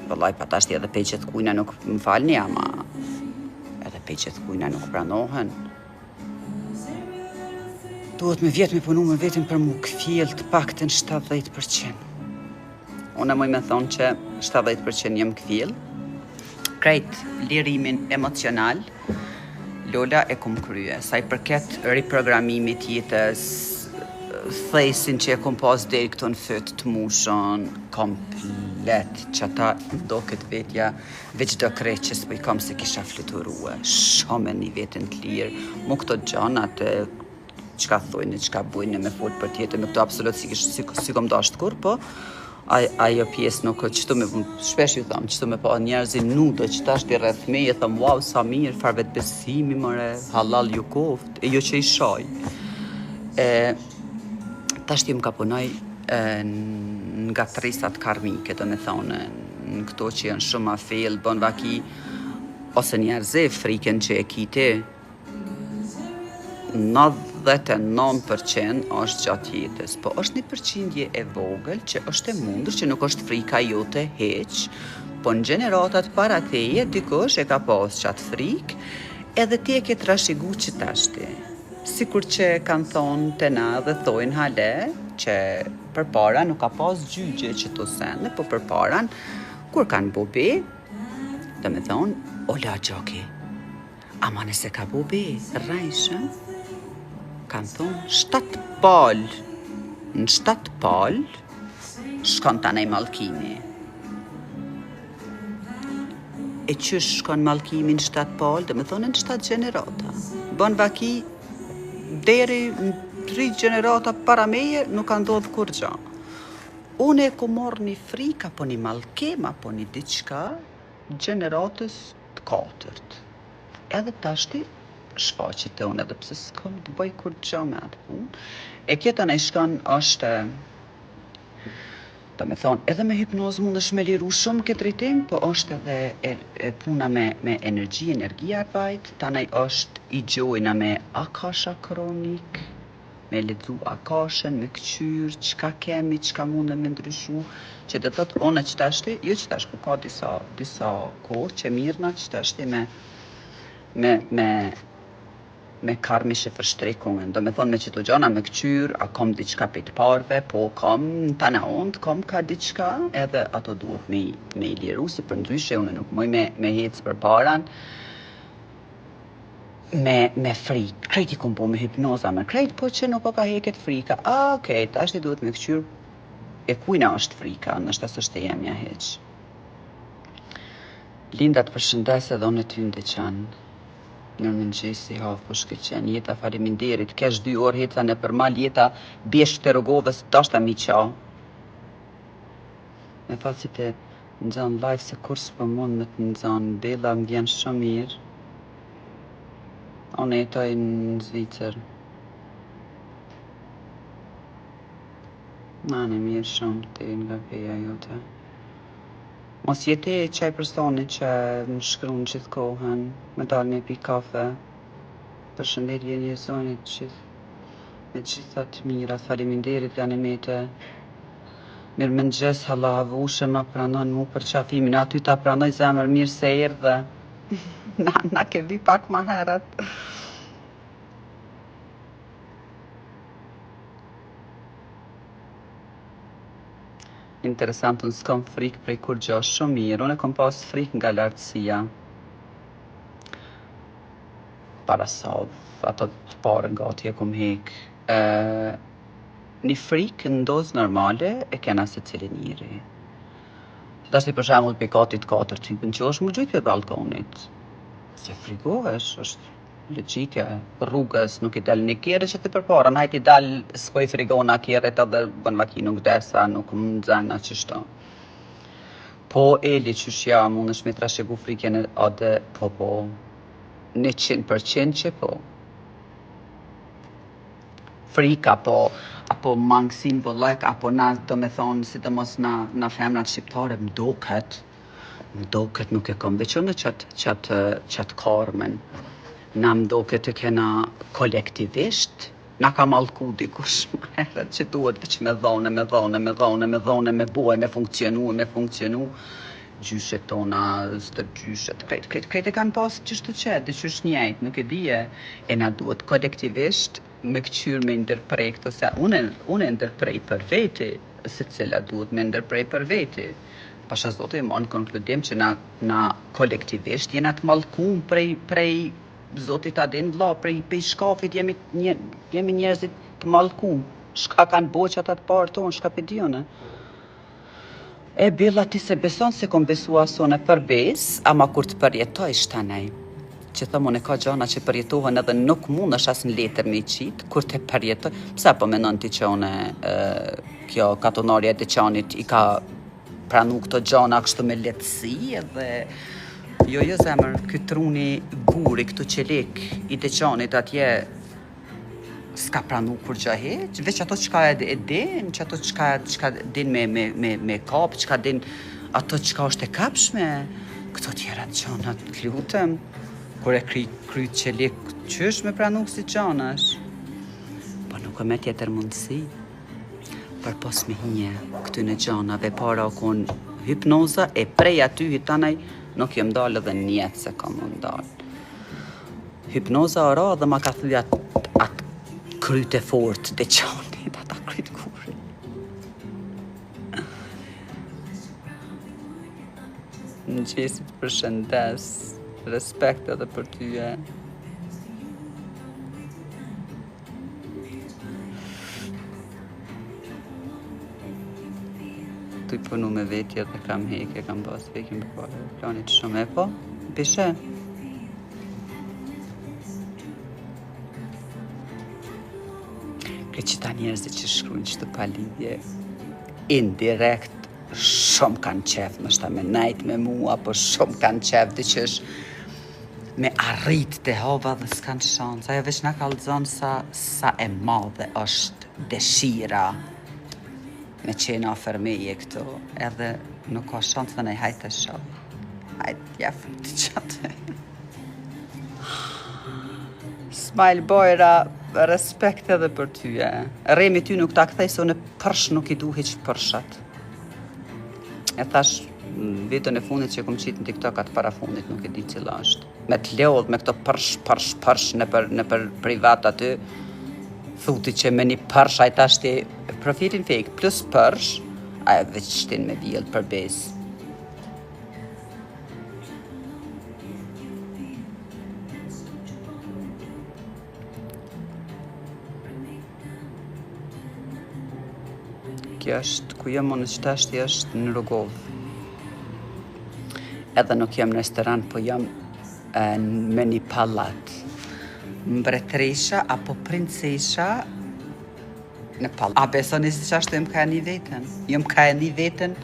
Vëllaj, pa tashti edhe peqet kujna nuk më falni, ama edhe peqet kujna nuk pranohen. Duhet me vjetë me punu me vetin për mu këfjel të pakten 70%. Unë moj me thonë që 70% jem këfjel. Krejt lirimin emocional, Lola e kum krye. Sa i përket riprogramimit jetës, thesin që e kum pas deri këto në fyt të mushën, komplet let që ata do këtë vetja veç do krejt që s'po i kam se kisha fluturue. Shumë një vetën të lirë, mu këto gjanat çka thojnë, çka bujnë me fol për tjetër, me këto absolutisht si kom dashur kur, po ajo pjesë nuk çto me shpesh ju them, çto me pa njerëzin nudo që tash ti rreth me, e them wow sa mirë, far vet besimi more, halal ju koft, e jo që i shoj. Tash ti më ka punoj nga trisat karmike, do me thonë, në këto që janë shumë a fel, bon vaki, ose njerëzi frikën që e kiti, 99% është gjatë jetës, po është 1% e vogël që është e mundur, që nuk është frika jote heq, po në gjeneratat para teje, dikush e ka pas qatë frikë, edhe ti e ke trashëgu që tashti. Sikur që kanë thonë të na dhe thojnë hale, që për para nuk ka pas gjygje që të sende, po për para, kur kanë bobe, dhe me thonë, ola gjoki, ama nëse ka bobe, rajshë, kanë thonë 7 palë. Në 7 palë, shkon të nej malkimi. E qysh shkon malkimi në 7 palë, dhe me thonë në 7 gjenerata. Bon vaki, deri në 3 gjenerata para meje, nuk kanë ndodhë kur gja. Une e ku morë një frika, po një malkema, po një diqka, gjeneratës të 4. Edhe tashti, shfaqit e unë edhe pse s'kom të bëj kur gja me atë punë. E kjeta në i shkan është, do me thonë, edhe me hipnozë mund është me liru shumë këtë rritim, po është edhe puna me energjia e vajt, tanaj është i gjojna me akasha kronik, me ledzu akashën, me këqyr, qka kemi, qka mundë me ndryshu, që dhe thot, one që tashti, jo që tashti, po ka disa kohë që mirëna që tashti me karmishe përshtrekumen, do me thonë me qëto gjana me këqyr, a kom diqka për të parve, po kom tana ond, kom ka diqka, edhe ato duhet me i liru, si për ndryshe, unë nuk moj me hecë për paran, me frikë, krejt i kom po me hipnoza, me krejt, po që nuk ka heket frika, okej, ta është i duhet me këqyr, e kujna është frika, nështë asë është e jemja heq. Lindat përshëndes edhe unë ty ndiqan. Në mëngjesi hafë po shkëqen jeta, faleminderit, kesh 2 orë heca në përmal jeta, bjesht të rogovës, dashta mi qa. Me falë si të nëzën live, se kur s'po mund me të nëzën, dela më vjen shumë mirë. Unë jetoj në Zvicër. Në mirë shumë të nga feja jote. Mos jeti qaj personi që më shkruan gjithë kohën, me dalë me pi kafe, përshëndetje një zonit me gjitha të mirat, faleminderit janë mete. Mirë mëngjes, halla havushë, ma pranon mu për qafimin, aty ta pranoj zemër mirë se erdhe. Na ke vi pak ma herët. Interesant, unë s'kom frikë prej kur gjo shumë mirë, unë e kom pas frikë nga lartësia. Para sa, ato të parë gati e kom hekë. Një frikë në dozë normale e kena se cili njëri. Tash për shembull pe katit 4 ty pëlqesh më gjujt pe balkonit. Se frigohesh, është logjike, rrugës nuk i del një kjerë që ti përpara, në hajt i del s'po i frigona kjerët edhe bën vaki nuk desa, nuk më nxena qështo. Po eli qysh ja mund është me trashëgu frikën edhe po 100% që po. Frika apo mangësin vëllek, apo na do me thonë, sidomos na femrat shqiptare, mdoket nuk e kom veqonë qatë karmen. Na mdoket e kena kolektivisht, na ka mallku dikush më herët që duhet veç me dhone, me bue, me funksionu. Gjyshet tona, stërgjyshet, krejt e kanë pas qështu qetë, qysh njejt, nuk e dije, e na duhet kolektivisht me këqyr me ndërprej këto, se unë ndërprej për veti, se cila duhet me ndërprej për veti. Pasha zote ma në konkludim që na kolektivisht jena të mallkum prej zotit adin vlla, prej shkafit jemi njerëzit të mallkum. Shka kanë boqat atë parë tonë, shka pe dione. E Billa, ti se beson se kom besu asone për bes, ama kur të përjetoj shtanej. Që thëmë unë ka gjana që përjetohen edhe nuk mund është as në letër me i qitë, kur të përjetoj, pësa po menon ti që une kjo katonarja e Deçanit i ka pranu këto gjana kështu me letësi edhe jo zemër, këtë truni guri, këtu qelik i Deçanit atje s'ka pranu kur gjë heq, veç ato çka e din, që ato çka din me kap, çka din ato çka është e kapshme, këto tjera gjana të lutem. Kur e kryt qelik, qysh me pranu si gjanash? Po nuk e me tjetër mundësi. Për pos me një këtyne gjanave para kon hipnoza e prej aty hitanaj nuk jem dalë edhe njetë se kam më ndalë. Hipnoza ora dhe ma ka thuj atë kryt e fort Deçanit, ata kryt kuri. Në gjesit për shëndes, respekt edhe për tyje. Tu i punu me vetja dhe kam heke, kam pas vekin për pare planit shumë e po, pishe. Këtë qëta njerëzit që shkrujnë që të palidhje, indirekt shumë kanë qef, nështë ta me najt me mua, po shumë kanë qef dhe që është me arrit të hova dhe s'kanë shansë. Ajo veç nga kallëzon sa e madhe është dëshira me qenë afer meje këto, edhe nuk ka shansë dhe nej hajtë e shumë. Hajtë jafëm të qatë. Smile Bojra, respekt edhe për tyje. Remi ty nuk ta kthej se unë përsh nuk i du hiq përshat. E thash, vitën e fundit që kom qitë në TikTok atë para fundit, nuk e di cila është. Me të leodh, me këto përsh në për privat aty, thuti që me një përsh, a i tashti profilin fake plus përsh, a e veç shtin me vjellë për bes. Kjo është, ku jam unë qëtashti është në Rogovë. Edhe nuk jam në restoran, po jam me një pallat. Mbretëresha apo princesha në pallat. A besoni se qashtu jem ka e një vetën? Jem ka e një vetën.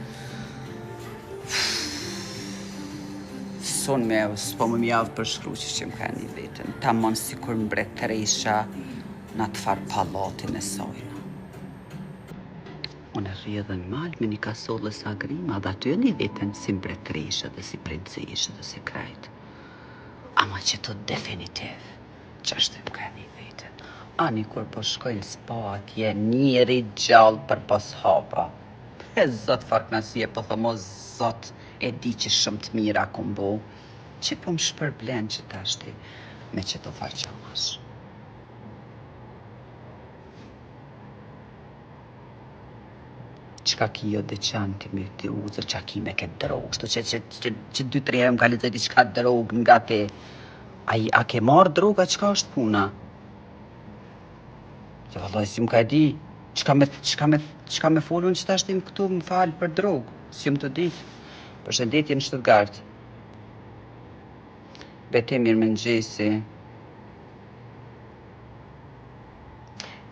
Son me, s'po më mjavë për shkru që jem ka e një vetën. Ta mon si kur mbretëresha në të farë pallatin e sojnë. Unë e rri edhe në malë me një kasollë sa grima, dhe aty e një vetën si mbretëresha dhe si princesha dhe si krajt. Ama që të definitiv, që është e më ka një vetën. Ani kur po shkojnë spa atje, njëri gjallë për pos hapa. E zot farknasie, po thëmo zot e di që shumë të mira kom bo, që po më shpërblen që tashti me që të farqamash. Qka ki jo Deçanti me të uzër, qa ki me këtë drogë, shto që 2-3 herë më ka lezeti qka drogë nga te. A ke marrë droga, qka është puna? Se vallaj, si më ka di, qka me folun që ta shtim këtu më falë për drogë, si më të ditë. Përshëndetje në Stuttgart. Bete mirë më ngjesi.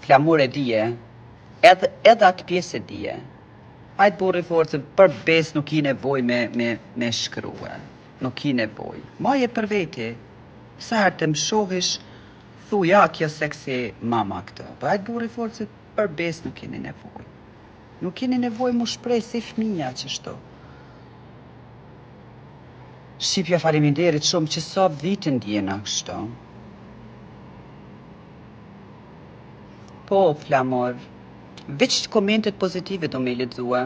Flamur e dije, edhe atë pjesë e dije. Hajtë burri forë, se për bes nuk i nevoj me shkrua. Nuk i nevoj. Maje për veti. Sa herë të më shohish, thuja kjo seksi mama këto. Po hajtë burri forë, se për bes nuk i nevoj. Nuk i nevoj mu shprej si fëmija që shto. Shqipja faleminderit shumë që sa vitin djena kështo. Po, Flamor. Veç komentet pozitive do me lexua.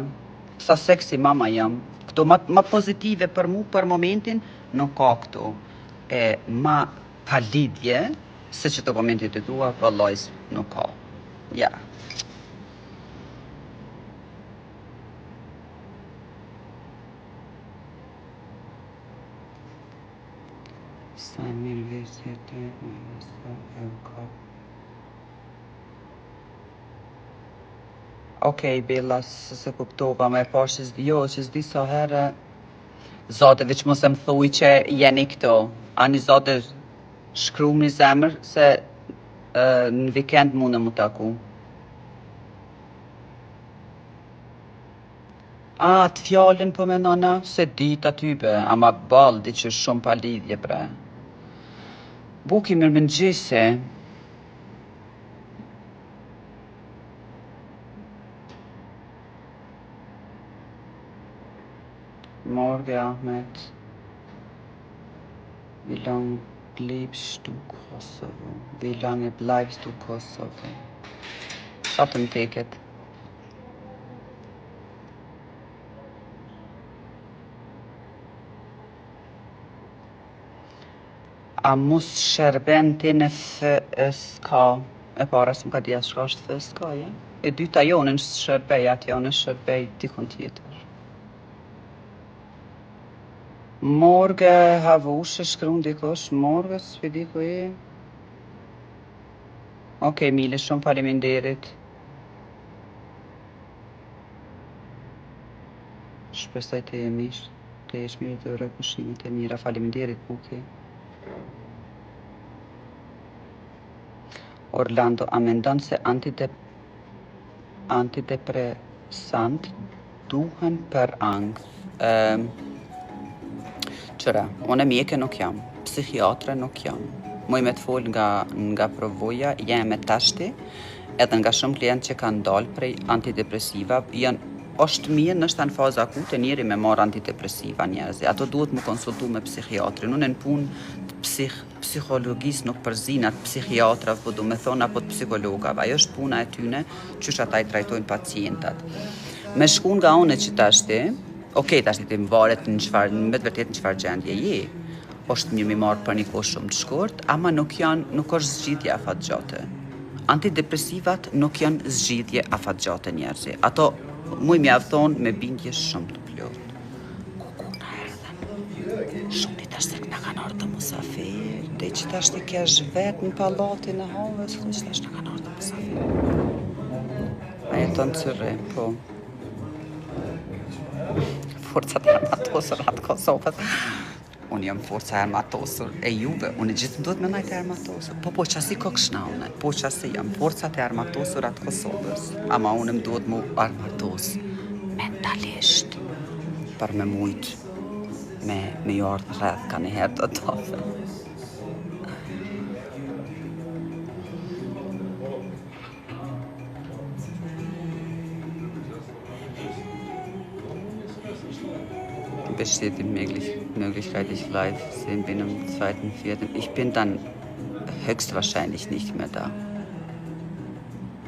Sa seksi mama jam. Këto ma pozitive për mu, për momentin, nuk ka këto. E ma palidhje, se që të komentet e tua, vallaj nuk ka. Ja. Sa mirë veshjet e sa e ka. Okej, Bella, se kuptova, me pash që s'di sa herë. Zote, veç mos e më thuj që jeni këto. Ani zote, shkruam një zemër se në vikend mune mu taku. Të fjallin po me nana, se dit aty be, ama baldi që shumë pa lidhje bre. Buki mirë mëngjese. Morgen, Ahmet. Wie lange lebst du Kosovo? Wie lange bleibst du Kosovo? Sa të më teket? A mos shërben ti në FSK? E para s'm ka dhja shka është FSK, ja? E dyta jo në shërbej atjo, në shërbej dikon tjetër. Morge havushe shkruan dikush, morge s'pidi ku e. Okej, Mile, shumë faleminderit. Shpresoj të je mirë, të jesh mirë të ure pushimit e mira. Faleminderit, Buki. Orlando, a mendon se antidepresant duhen për angë? Qëra, unë mjeke nuk jam, psikiatre nuk jam. Muj me të fol nga provoja, jem e tashti, edhe nga shumë klient që kanë dalë prej antidepresiva, është mirë nështë në faza akute njeri me marë antidepresiva njerëzi. Ato duhet mu konsultu me psikiatrin. Unë në punë të psikologisë nuk përzinat psikiatrave, po du me thonë apo të psikologave. Ajo është puna e tyne, qysh ata i trajtojnë pacientat. Me shku nga une që tashti, okej, tashti ti më varet me të vërtet në qëfar gjendje je. është mirë mi marë për një kohë shumë të shkurt, ama nuk është zgjidhje afatgjate. Antidepresivat nuk janë zgjidhje afatgjate njerëzi. Ato muj mi avthon me bindje shumë të plot. Kukuna erdhen. Shumë dit ashtë të këna kanë orë të musafir, dhe që të ashtë të kja zhvet në palatin e havës, që të ashtë të kanë orë të musafir. A jeton cërre, po. Forcat armatosur atë Kosovës. Unë jam forca armatosur e juve, unë gjithë duhet me najtë armatosur. Po qasi kokshnaune, po qasi jam forcat e armatosur atë Kosovës. Ama unë më duhet mu armatos mentalisht, për me mujt, me ju ardhë rreth ka një herë të tofe. Bestätigt Möglichkeit, ich live sehen bin am 2.4. Ich bin dann höchstwahrscheinlich nicht mehr da.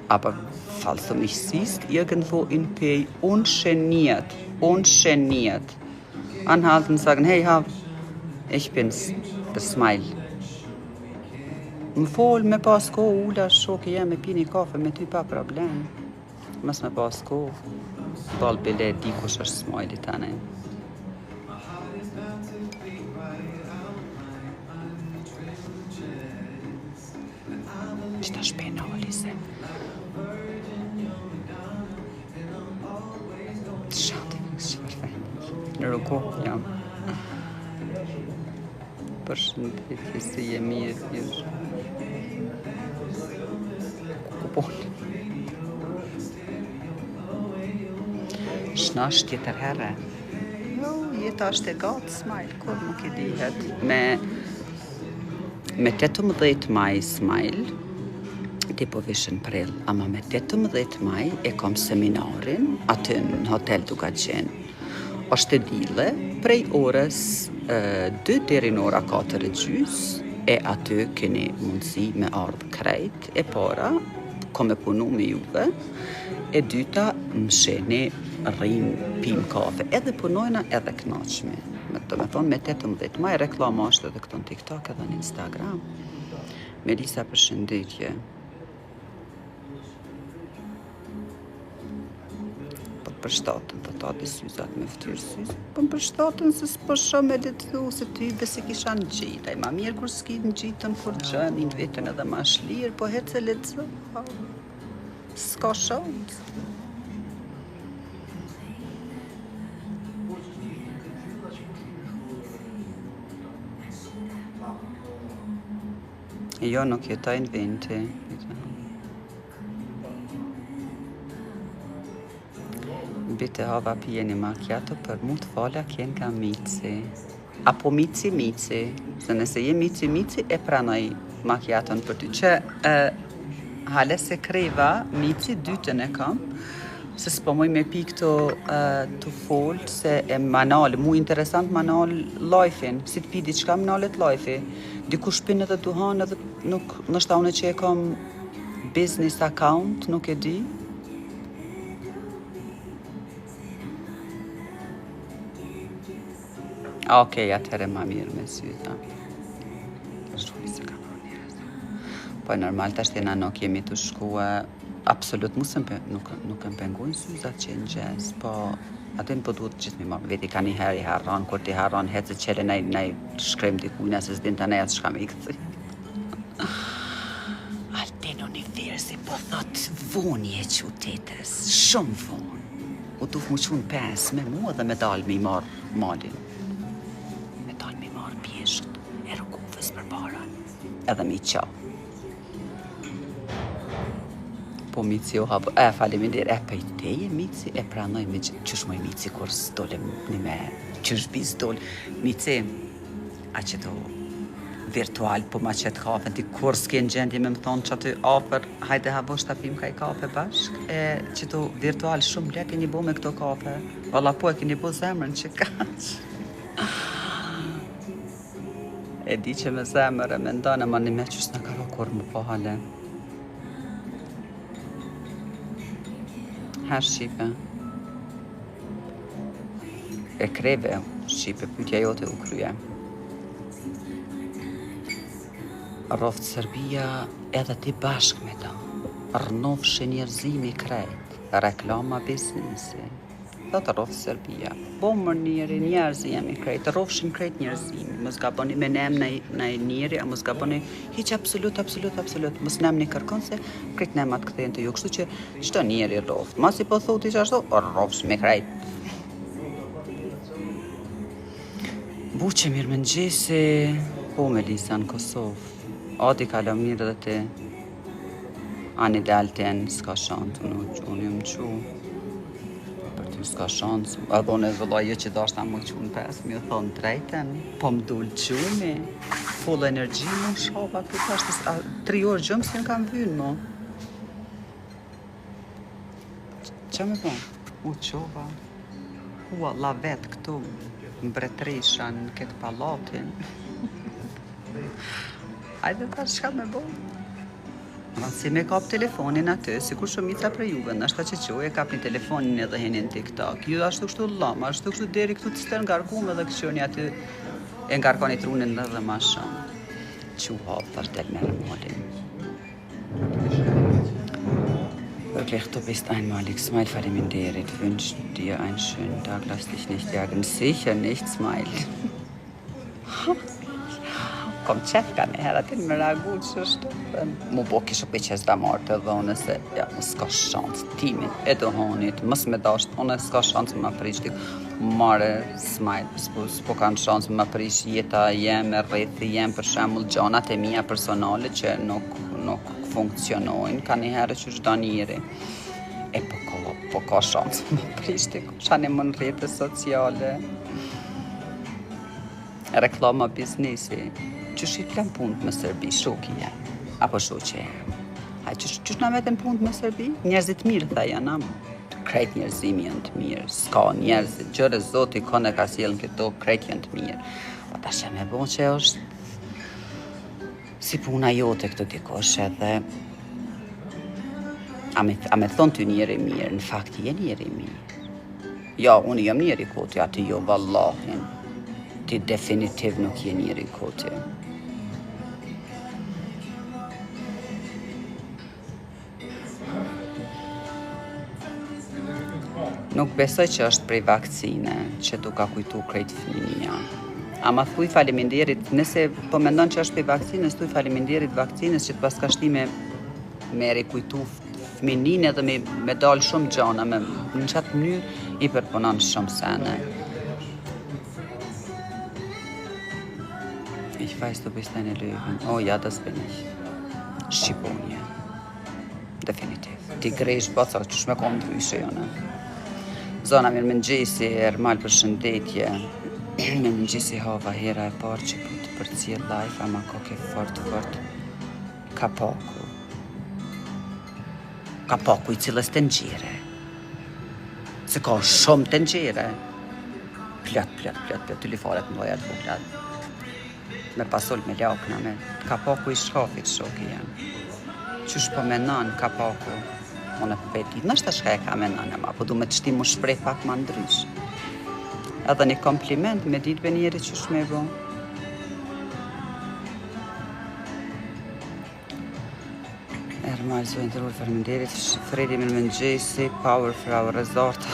Aber falls du mich siehst, irgendwo in PI, ungeniert, anhalten und sagen, hey, ich bin's, der Smile. Më fol me pas kohë, ula shoki jam me pi një kafe me ty pa problem. Mas me pas kohë, bal bile dikush është Smile tani. Qëta shpenali se. Shati, në ruko jam. Përshëndetje se je mirë, jesh. Kupon. Shnash tjetër herë. Jo, jeta është e gatë, Smile, kur nuk I dihet. Me 18 maj, Smile, ti po vishën prill, ama me 18 maj e kom seminarin aty në hotel Dugaxhin. Është e dile prej orës 2 deri në ora 4:30 e aty keni mundësi me ardhë krejt. E para, kom e punu me juve, e dyta më sheni rrim pim kafe, edhe punojna edhe knaqmi. Me thonë me 18 maj reklama është edhe këto në TikTok edhe në Instagram. Melisa, përshëndetje. Për shtatën të ta di syzat me ftyrë syzat. Për shtatën se s'po shumë e letu se ty besi kisha në gjitë. Ma mirë kur s'ki në gjitën kur gjën, në vetën edhe ma shlirë, po hecë e letu. S'ka shumë. Jo, nuk jetoj në venti. Bite hava pije një macchiato për mu të fola kjen ka mici. Apo mici, se nëse je mici, e pranoj macchiaton për ty. Që hale se kreva, mici, dytën e kam, se s'po moj me pi këto të folë, se e manal, mu interesant manal lajfin, si të pi diçka manalet lajfi. Dikush pinë edhe duhan edhe nuk, nështë une që e kam business account, nuk e di. Okej, atëherë ma mirë me syta. Shtoj se ka bërë njerëz. Po normal tash jena nuk jemi të shkua absolut nuk e pengojnë syzat që në gjes, po atë po duhet gjithë mi marrë veti ka një herë i harron, kur ti harron hecë qele nej shkrem dikujna se s'din të neja s'ka me i këthi. Altin universi po thot voni e qytetës, shumë vonë. U duf mu qunë 5 me mua dhe me dalë me i marrë malin. Me dalë me i marrë pjesht e rukufës për para, edhe me i qa. Po mici o hapë, faleminderit, për i teje mici, e pranoj me qësh moj mici kur s'dole një me qësh bis dole. Mici, a që to virtual, po ma qëtë kafe, ti kur s'ken gjendje me më thonë që aty afer, hajde havo shtapim ka i kafe bashk, e që to virtual shumë le keni bo me këto kafe, valla po e keni bo zemrën që kaq. E di që me zemrë e me ndonë, ma një me qësh në karo kur më po hale. Her Shqipe. E kreve Shqipe, pytja jote u krye. Roftë Serbia edhe ti bashk me ta. Rënofshe njerëzimi krejt, reklama biznesi. Thotë roftë Serbia. Bomër njeri, njerëzi jemi krejt, rofshin krejt njerëzimi. Mos gaboni me nem në njeri, a mos gaboni hiq absolut. Mos nem një kërkon se krejt nemat këthejnë të ju. Kështu që çdo njeri roftë. Masi po thoti që ashtu, rofsh me krejt. Buqe mirë më ngjesi, po me Lisa në Kosovë. Ati ka lo mirë dhe ti. Ani dalten, s'ka shantë, unë jëmë qu. Për ty s'ka shansë. Edhe unë e vëllaj jo që dashta më qunë 5, mi thonë drejten, po më dullë qumi, full energji më shova këtë ashtë 3 orë gjëmë si në kam vynë mo. Që me thonë? U qova, Allah vetë këtu, mbretërisha në këtë palatin. Hajde ta shka me bo. Si me kap telefonin aty, si kur shumica për juve, nështë ta që qoj e kap një telefonin edhe henin TikTok. Ju ashtu kështu lama, ashtu kështu deri këtu të stër ngarkume dhe këshoni aty e ngarkoni trunin edhe ma shumë. Që hapë për tel me rëmolin. Wirklich, du bist einmal, Smile, faleminderit. Wünsch dir einen schönen Tag, lass dich nicht jagen. Sicher nicht, Smile. Kom qef ka një herë atin me reagu që është. Mu bo kishë për që s'da marrë të dhone se ja, s'ka shansë timin e dohonit, mës me dasht, unë s'ka shansë me prish t'i mare Smile, s'po kanë shansë me prish jeta jem e rrethi jem për shembull gjanat e mia personale që nuk funksionojnë, ka një herë që çdo njeri. E po ka shansë me prish t'i shani më në rrjete sociale. Reklama biznesi. Qësh i plan punët me Serbi, shokija, apo shoqe. Qësh na vetën punët me Serbi? Njerëzit mirë, tha janë, krejt njerëzimi janë të mirë, s'ka njerëzit, gjëre zoti kone ka sjellën këto, krejt janë të mirë. Po tash me bon që është si puna jote këtë dikosh edhe, a me thonë ty njeri mirë, në fakt je njeri mirë. Ja, unë jam njeri koti, aty jo, vallahin. Ti definitiv nuk je njeri koti. Nuk besoj që është prej vakcine që du ka kujtu krejt fëmija. Ama thuj faleminderit, nëse po mendon që është prej vakcinës, thuj faleminderit vakcinës që të pas ka shtime me rikujtu fëminin edhe me dalë shumë gjana, në qatë mënyrë i përponon shumë sene. Ich weiß, du bist eine Löwin. Oh ja, das bin ich. Shqiponje. Definitiv. Ti gresh baca që shme konë ndryshe jone. Zona mirë mëngjesi, Ermal përshëndetje. Me mëngjesi hava hera e parë që po të përcjell live, ama koke fort kapaku i cilës të ngjire. Se ka shumë të ngjire. Plot, të lifaret më dojat voglat. Me pasol me lakna, me kapaku i shkafit shoki janë. Qysh po menon kapaku? Unë e peti, nështë shka e ka menon, ama po du me të shti mu shprej pak ma ndrysh. Edhe një kompliment me ditë be njeri qysh me bo. Ermal zojnë të rurë fërmënderit, Fredi me mëngjesi, Power Frau Rezorta.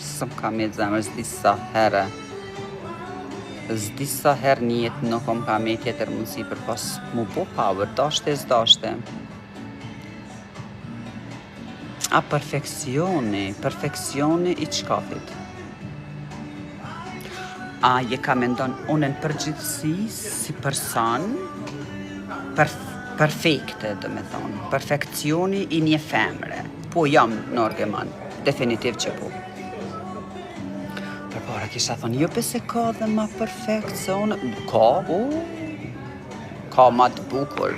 Sëm kam e zemër, zdi sa herë. Zdi sa herë një jetë nuk kom kam e tjetër mundësi për pas mu po power, dashte s'dashte. A perfekcioni i qkafit. A je ka mendon unë në përgjithsi si person perfekte, do me thonë. Perfekcioni i një femre. Po jam në orgeman, definitiv që po. Përpara kisha thonë, jo pse ka dhe ma perfekt se unë. Ka ma të bukur.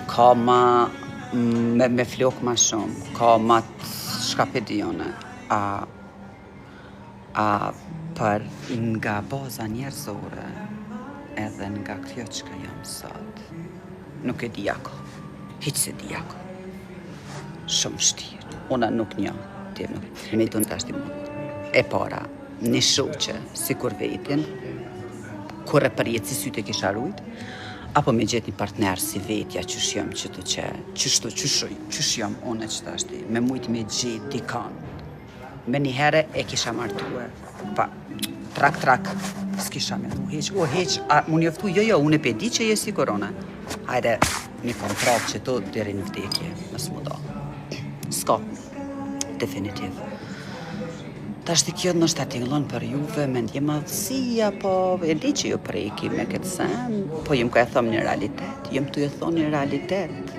Ka ma me flok ma shumë. Ka ma të shkapedione. A për nga baza njerëzore edhe nga kjo që ka jam sot, nuk e di ako. Hiq se di ako. Shumë shtirë. Una nuk një. Me i të në tashti mund. E para, një shoqe, si kur vetin, kur e përjetë si syte kisha rujt, apo me gjithë një partner si vetja, qysh jam qëtu që, qysh jam une që tashti, me mujt me gjithë dikan. Me një herë e kisha martue, pa, trak, s'kisha me mu heq, mu njoftu, jo, unë e pedi që je si korona. Hajde, një kontrakt që to deri në vdekje, mësë mu do. S'ka, definitiv. Tashti kjo nështë atingëllon për juve me ndje madhësia, po e di që ju preki me këtë sen, po jem ka e thom një realitet, jem të ju thonë një realitet.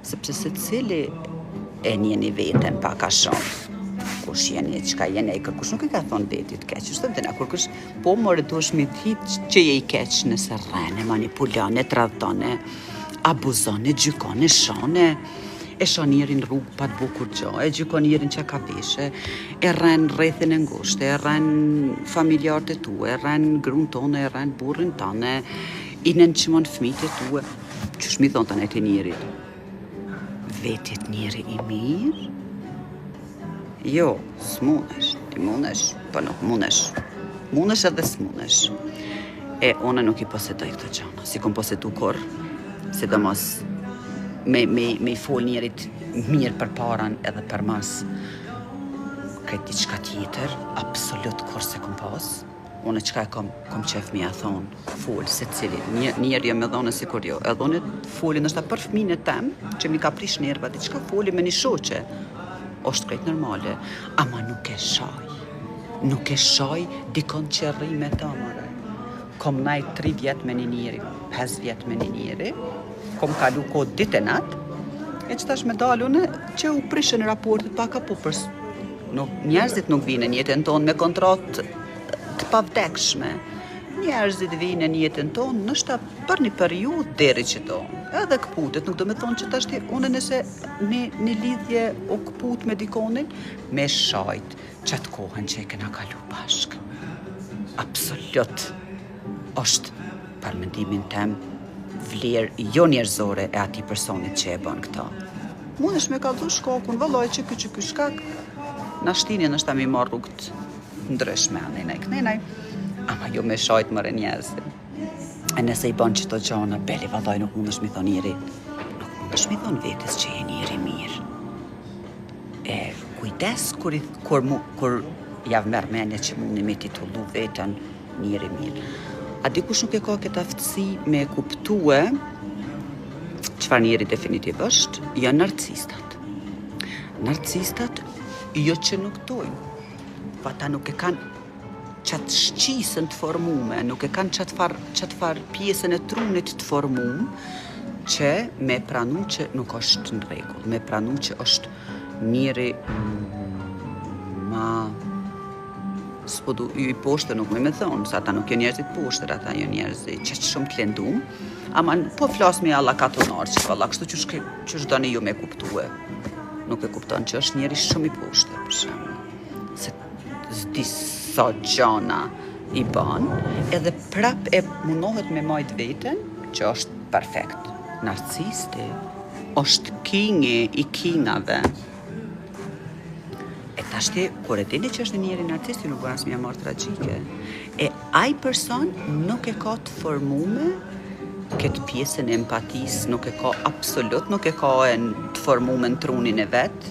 Sepse se cili e njeni veten paka shumë. Kush jeni, qka jeni, e kërkush nuk e ka thonë vetit keq, është të vdena, kërkush po më rëtush me thit që je i keq nëse rrene, manipulane, tradhane, abuzone, gjykone, shane, e shon njerin rrugë pa të bukur gjo, e gjykon njerin që ka peshe, e rren rrethin e ngushtë, e rren familjarët e tue, e rren gruan tonë, e rren burrin tonë, i nënçmon fëmijët e tue. Qysh mi thonë të ne të njerit? Vetit njeri i mirë? Jo, s'munesh, ti munesh, po nuk munesh. Munesh edhe s'munesh. E ona nuk i posedoj këto gjana, si kom posedu kur, sidomos me i fol njerit mirë për paran edhe për mas. Këtë diçka tjetër, absolut kur se kom pas. Unë qka e kom qef mi a thonë, fol se cili, njerë jo me dhone si kur jo. Edhe unë folin është për fëmine tem, që mi ka prish njerëva, diçka foli me një shoqe. Është krejt normale, ama nuk e shaj. Nuk e shaj dikon që rri me ta mëre. Kom najt 3 vjet me një njeri, 5 vjet me një njeri, kom kalu kod ditë e natë, e që tash me dalune që u prishën raportet paka po përs. Njerëzit nuk vinë në jetën tonë me kontratë të pavdekshme. Njerëzit vinë në jetën tonë nështë për një periudhë deri që tonë. Edhe këputet, nuk do me thonë që tash unë nëse një lidhje o këput me dikonin, me shajt qatë kohën që e kena kalu bashkë. Absolut. Është, për mendimin tem, vlerë jo njerëzore e ati personit që e bën këta. Mundesh me kaldu shkakun, vëllaj që ky shkak, na shtini nështë ta mi marrë rrugët ndryshme, nenaj, ama jo me shajt mëre njerëzit. E nëse i bën qëto gjana, beli vëllaj nuk mundesh mi thonë njeri, nuk mundesh mi thonë vetës që je njeri mirë. E kujdes kur javë merë menje që mundi me titullu vetën njeri mirë. A dikush nuk e ka këtë aftësi me kuptue çfarë njeri definitiv është, janë narcistat. Narcistat jo që nuk tojnë, pa ta nuk e kanë qatë shqisën të formume, nuk e kanë qatë far pjesën e trunit të formume, që me pranu që nuk është në rregull, me pranu që është njëri ma s'po i poshtë nuk me thonë, se ata nuk janë njerëzit poshtër, ata janë njerëzit që shumë të lendum, ama po flas me alla katonar, që valla kështu që doni ju me kuptue. Nuk e kupton që është njeri shumë i poshtër, për shembull. Se disa gjana i ban, edhe prap e mundohet me majt veten, që është perfekt. Narcisti është kingi i kingave. E tashti, kur e dini që është njeri narcist, ju nuk bërë asë mja marrë tragjike. E ai person nuk e ka të formume këtë pjesën e empatis, nuk e ka absolut, nuk e ka të formume në trunin e vetë,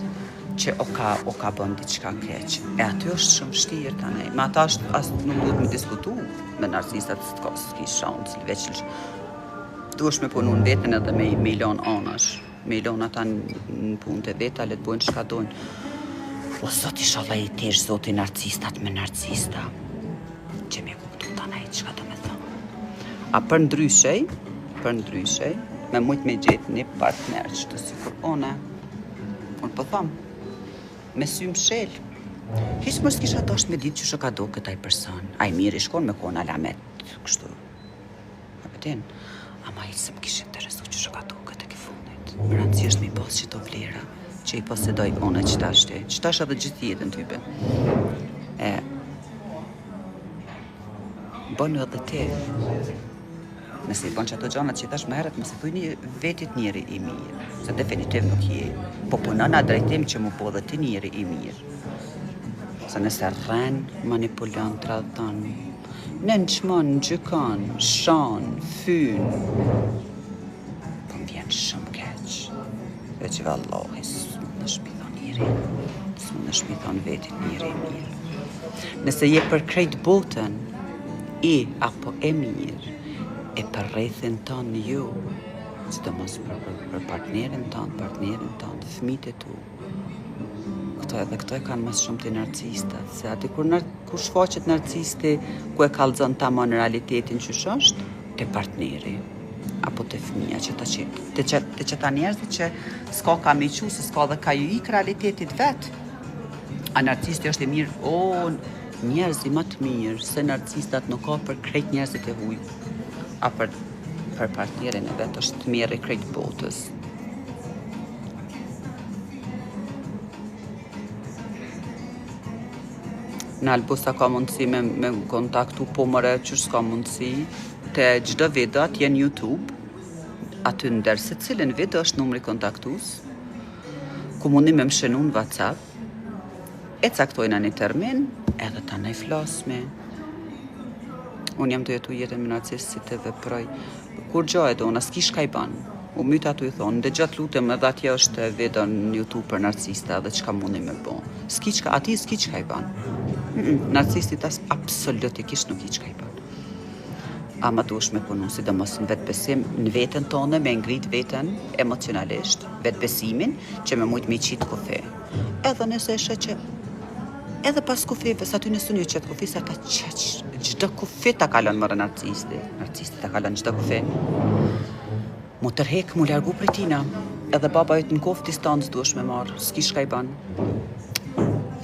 që o ka bën diçka keq. E aty është shumë vështirë tani. Me ata as nuk duhet me diskutu me narcistat s'ki shans, veç duhesh me punu në vetën edhe me i lon anash, me i lon ata në punë të veta, le të bojnë çka dojnë. O sot isha dhe i tesh zoti narcistat me narcista, që me kuptu tani çka do me thonë. A për ndryshej, me mujt me gjetë një partner që të sikur unë po thamë, me sy mshel. Hiç mos kisha dashur me ditë që ka do këtaj person. Ai mirë i shkon me kon alamet, kështu. Apetin, ama hiç s'm kishte interesu që ka do këtë ke fundit. Rëndësi është mi pas që to vlera, që i posedoj unë që tash edhe gjithë jetën type. Bënë edhe ti. Nëse i bën që ato gjanat që i thash më herët, mëse thuj një vetit njeri i mirë, se definitiv nuk je, po punon atë drejtim që mu po dhe ti njeri i mirë. Se nëse rren, manipulon, tradhton, nënçmon, gjykon, shan, fyn, po më vjen shumë keq. Dhe që vallahi, s'mund në shpithon njeri, s'mund në shpithon vetit njeri i mirë. Nëse je për krejt botën, i apo e mirë, e për rrethin tonë ju, sidomos për partnerin tonë, fëmijët e tu. Këto e kanë mas shumë të narcistat, se ati kur shfaqet narcisti, ku e kallëzon tamam në realitetin që është, te partneri, apo te fëmija, te qëta njerëzit që s'ka ka me qu, se s'ka dhe ka ju ikë realitetit vetë. A narcisti është e mirë, njerëzi më të mirë, se narcistat nuk ka për krejt njerëzit e huj. A për partnerin e vetë është të mirë i krejt botës. Në Albusa ka mundësi me kontaktu, po mëre që s'ka mundësi, të gjdo videot jenë YouTube, aty ndër se cilin video është numri kontaktus, ku mundi me më shënu në WhatsApp, e caktojna një termin, edhe ta ne flasme. Unë jam të jetu jetën me narcisë si të veproj. Kur gjo e do, unë s'kish ka i banë. U myta tu i thonë, dhe gjatë lutem edhe atje është video në YouTube për narcista dhe qka mundi me bo. Ati s'ki qka i banë. Narcisti tas absolutikisht nuk i qka i banë. Ama duesh me punu, sidomos në vetë besim, në vetën tonë, me ngrit vetën emocionalisht, vetë besimin, që me mujtë me i qitë kufi. Edhe nëse eshe që edhe pas kufive, sa ty nësë një qëtë kufi, sa ta qeq, gjithë kufi ta kalon mërë narcisti ta kalon gjithë kufi. Mu tërhek, mu largu për tina, edhe baba jëtë në kofë distancë duesh me marë, s'ki shka i banë.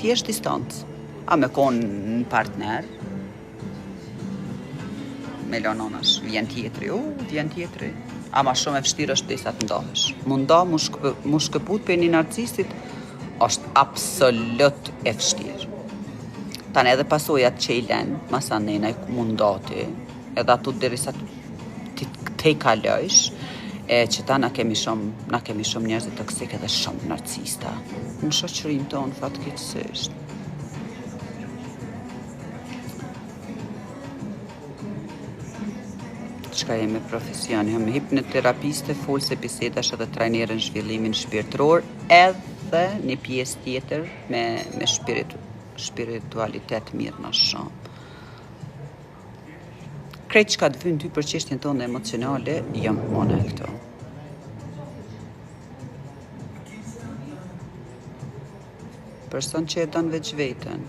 Thjesht distancë, a me konë në partner, me lononash, vjen tjetëri, ama shumë e vështirë është disa të ndohesh. Munda mu shkëput për një narcistit, është absolut e vështirë. Tanë edhe pasojat që i lenë, masanena i mundati, edhe ato derisa te i kalojsh, që ta na kemi shumë njerëzit toksik edhe shumë narcista. Në shoqërinë tonë fatkeqësisht. Çka jemi profesioni, jam hipnoterapiste, folse bisedash edhe trajnerën zhvillimin shpirtëror, edhe një pjesë tjetër me spiritualitet mirë më shumë. Krejt që ka të vynë ty për qeshtjen tonë emocionale, jam mone këto. Person që e donë veç vetën,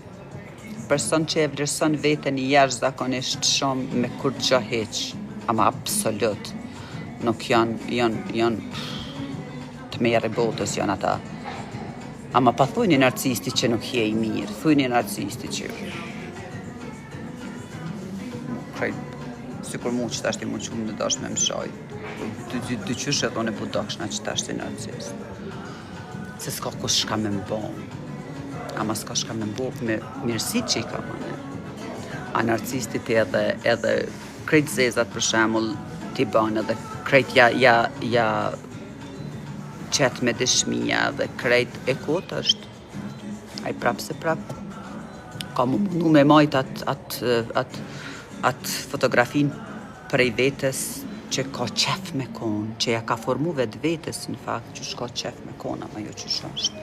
person që e vlerëson vetën i jashtëzakonisht shumë me kur gjo heq, ama absolut. nuk janë të merë e botës janë ata. Ama pa thuj një narcisti që nuk je I mirë, thuj një narcisti që sikur mu që tashti mu qumë në dash me më shaj. Dy qysh edhe në budakshna që tashti narcist. Se s'ka kush shka me më bo. Ama s'ka shka me më bo me mirësit që I ka mëne. A narcistit edhe krejt zezat për shemull t'i banë edhe krejt ja qet me dëshmija dhe krejt e kot është. Ai prap se prap ka mundu me majt atë fotografin prej vetës që ka qef me konë, që ja ka formu vetë vetës në fakt, që shka qef me konë, ama jo që është.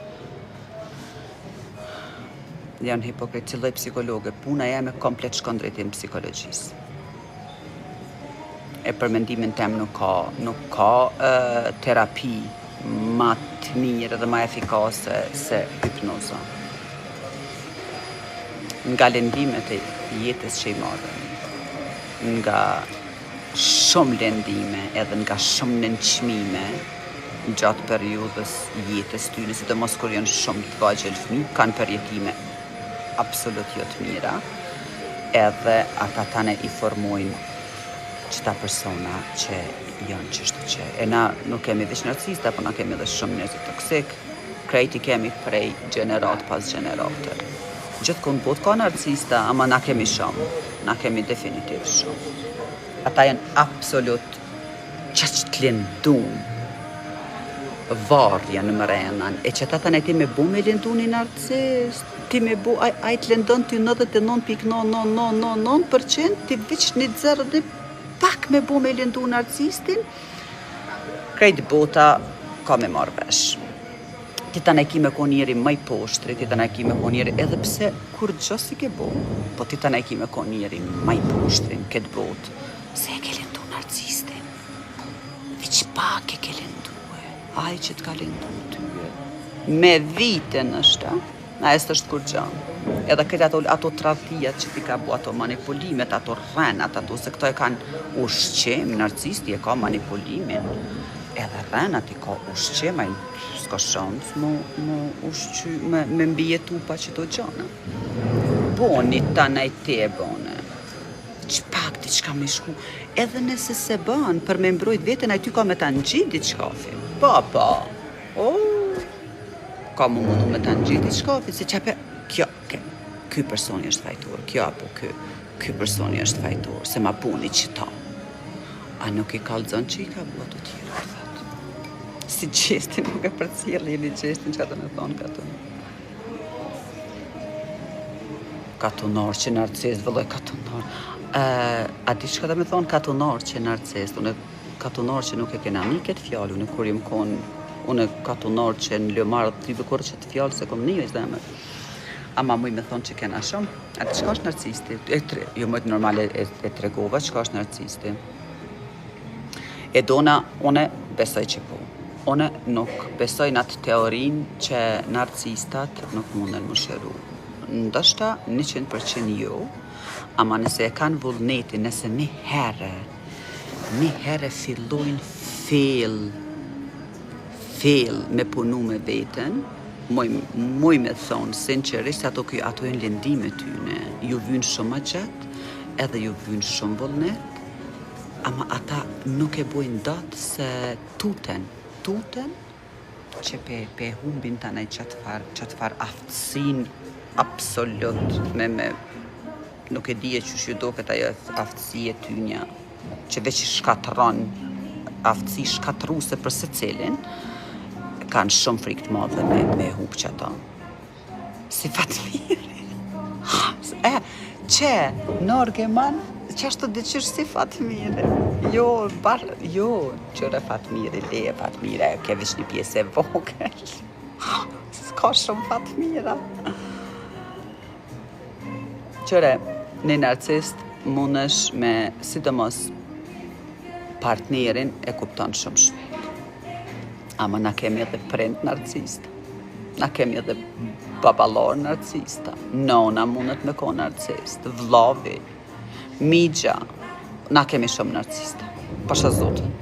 Janë hipokrit, cilloj psikologe, puna jeme komplet shkon drejtim psikologjisë. E për mendimin tem nuk ka terapi ma të mirë dhe ma efikase se hipnoza. Nga lendimet e jetës që I marrën, nga shumë lendime edhe nga shumë nënçmime gjatë periudhës jetës tyre, sidomos kur janë shumë të vogël fëmijë, kanë përjetime absolut jo të mira, edhe ata tani I formojnë qëta persona që janë qështu që. E na nuk kemi veç narcista, po na kemi edhe shumë njerëz toksik, krejti kemi prej gjenerat pas gjenerate. Gjithkund botë ka narcista, ama na kemi shumë, na kemi definitiv shumë. Ata janë absolut që të lindun, varja në mërenan, e që ta ne ti me bu me lindu një narcist, ti me bu, a I të lindon ty 99.999%, ti veç një zero dhe pak me bu me lindu narcistin, krejt bota ka me marrë vesh. Ti ta ne ki me ko njeri maj poshtri, ti ta ne ki me ko njeri, edhe pse kur gjo si ke bo, po ti ta ne ki me ko njeri maj poshtri në këtë botë, se e ke lindu narcistin, veç pak e ke lindu e, aj që t'ka lindu tyje, me vitën është, a e s'është kur gjanë. Edhe këtë ato tradhijat që ti ka bu, ato manipulimet, ato rrenat, ato se këto e kanë ushqim, narcisti e ka manipulimin, edhe rrenat I ka ushqim, s'ka shans me mbijetu pa që do gjana. Boni ta najte bone, që pak diçka me shku, edhe nëse se ban për me mbrojt vetën, a ty ka me ta në gjithë diçkafi. Pa, ka mu mundu me ta në gjithë diçkafi, se qape, ky personi është fajtor, kjo apo ky personi është fajtor, se ma puni që ta. A nuk I kallëzon që I ka bua të tjera, si gjestin nuk e përcjellë, jeni gjestin që atë me thonë katunar. Katunar që narcist, vëlloj katunar. A di që ka me thonë katunar që narcist, une katunar që nuk e kena mi këtë fjallë, une kur jem konë, une katunar që në lëmarë të tribe kur që të fjallë, se kom një zemë. Ama muj me thonë që kena shumë, atë qka është narcisti? Jo mëjtë normale e tregova qka është narcisti. E dona, une besoj që po. Une nuk besoj në atë teorin që narcistat nuk munden më shëru. Ndoshta 100% jo, ama nëse e kanë vullnetin, nëse një herë fillojnë fail me punu me veten, muj me thonë, sinqerisht, ato janë lindime tyne, ju vynë shumë ma gjatë, edhe ju vynë shumë vullnet, ama ata nuk e bojnë datë se tuten që pe humbin të nej qatë far aftësin absolut me nuk e dije që shju do këtë ajo aftësi e tynja që veç shkatron aftësi shkatruse për se cilin kanë shumë frikë të madhe me humb që ata si Fatmiri që Norge man që ashtë të dëqysh si Fatmiri jo, qëre Fatmiri leje Fatmira ke veç një pjesë e vogël s'ka shumë Fatmira qëre një narcist mundesh me sidomos partnerin e kupton shumë shpejt ama na kemi edhe prind narcista na kemi edhe babalor narcista nona mundet me ko narcist vllavi migja na kemi shumë narcista pasha zotin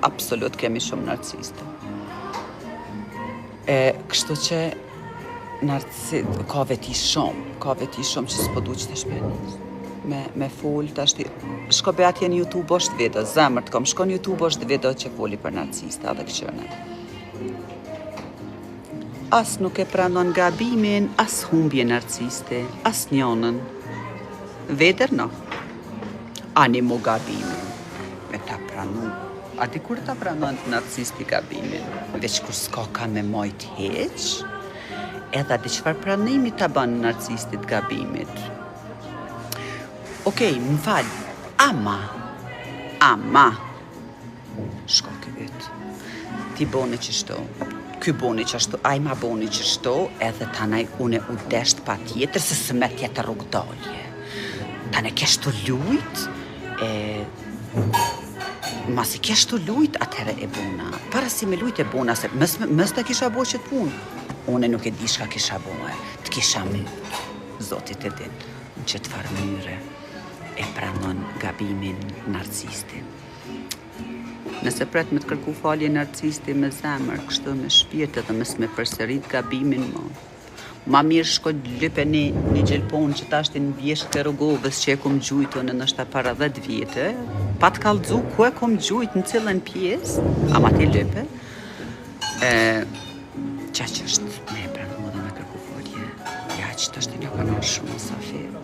absolut kemi shumë narcistë. Kështu që narcisist ka veti shumë që s'po du që të shpenit. Me fol të ashti, shko be atje në YouTube është video, zemër të kom, shko në YouTube është video që foli për narcisista dhe këqëne. As nuk e pranon gabimin, as humbje narciste, as njonën. Veder no. Ani mu gabimin, me ta pranu. A di kur ta pranon të narcisti gabimin? Veç kur s'ka ka me mojt heq, edhe di qëfar pranimi ta ban narcistit gabimit. Okej, më falë, ama, shko këvet, ti bone qështu, ky bone qështu, aj ma bone qështu, edhe tanaj une u desht pa tjetër, se së me tjetër rrugdalje. Tane keshtu lujt, mas i keshtu lujt, atëre e bona. Para si me lujt e bona, se mës të kisha bo që të punë. Une nuk e di shka kisha bohe, të kisha myt, zotit e din, në që të farë mënyre e pranon gabimin narcistin. Nëse pret me të kërku falje narcisti me zemër, kështu me shpirt edhe mes me përsërit gabimin ma mirë shko lype një gjelpon që ta është në vjeshtë të rrugovës që e kom gjujtë në nështë para 10 vjetë, pa të kalëdzu ku e kom gjujtë në cilën pjesë, ama ti lype, qa që është me e pranu dhe me kërku falje, ja që të është një kanon shumë sa firë.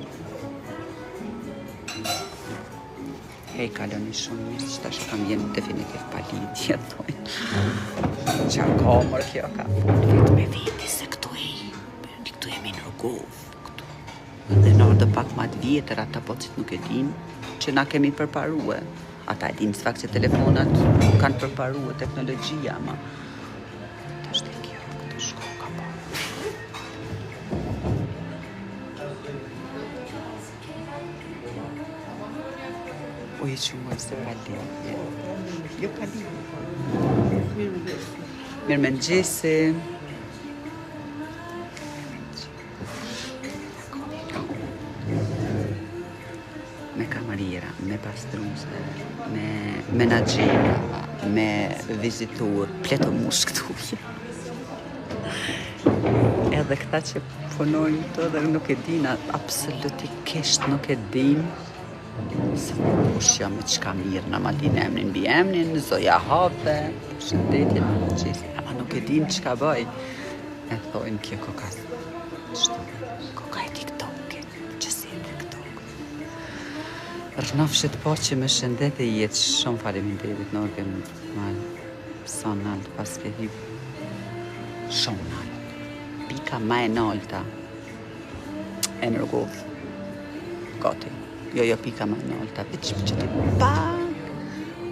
Hej, kaloni shumë mirë, që tash kam jenë definitiv pa lidhje, thojnë. Qa ka mërë kjo ka vetë me veti se këtu jemi në rrugovë. Dhe në orë pak ma të vjetër, ata pocit nuk e din që na kemi përparue. Ata e din së fakt që telefonat kanë përparue teknologjia, ma të është e kjo, këtë shko ka pa. O e që më se pali. Jo pali. Mirë më nëgjese. Me kamariera, me pastruse, me menagjera, me vizitur, pleto mush këtu. Edhe këta që punojnë të dhe nuk e din, absolutikisht nuk e din, se kush jam me qka mirë, në malin emnin bi emnin, zoja hape, shëndetjen, gjithë, ama nuk e din qka bëj. E thojnë kjo koka, koka e TikTok, që si e TikTok. Rënofshet po që me shëndet e jetë shumë faleminderit në orgen malë, sa naltë pas ke hivë, shumë naltë. Pika ma e nalta e në rrugovë, gati. Jo pika ma e nalta, veç që ti pak,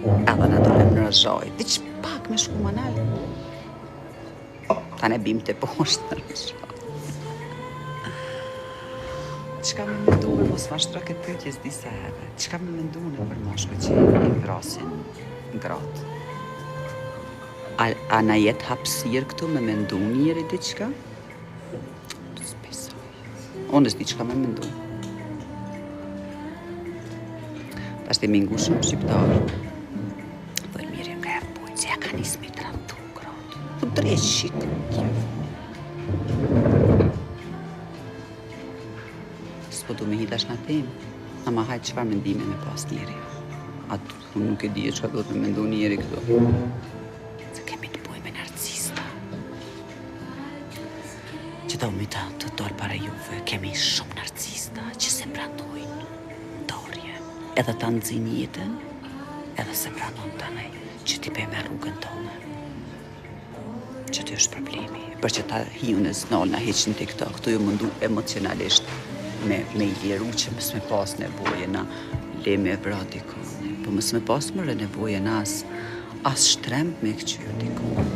edhe në dolem në rëzhoj, veç pak me shku ma nalë. Ta ne bim të poshtë në rëzhoj. Qka me mendu me mos mashtra këtë pyetjes disa herë? Qka me mendu në për moshku që i vrasin gratë? A na jetë hapsir këtu me mendu njëri diqka? Të spesoj. Unë s'di qka me mendu. Ta shte mingu shumë shqiptarë. Dhe mirë nga e pojtë, që ja ka njës me 32 gratë. Të drejtë shikë. S'po du me hitash në temë, ama hajtë qëfar mendime me pas njeri. Atë, unë nuk e di e qëka do të mendu njeri këtu. Se kemi të boj me narcista. Që da umita të dorë para juve, kemi shumë narcista që se pranojnë dorje. Edhe të nëzin jetën, edhe se pranon të nej, që ti pe me rrugën tonë. Që të është problemi, për që ta hiu në znol në heqin TikTok, këtu ju mundu emocionalisht me i liru që mës me pas nevoje na le me vra dikone, po mës me pas mëre nevoje na as shtremp me këqyr dikone.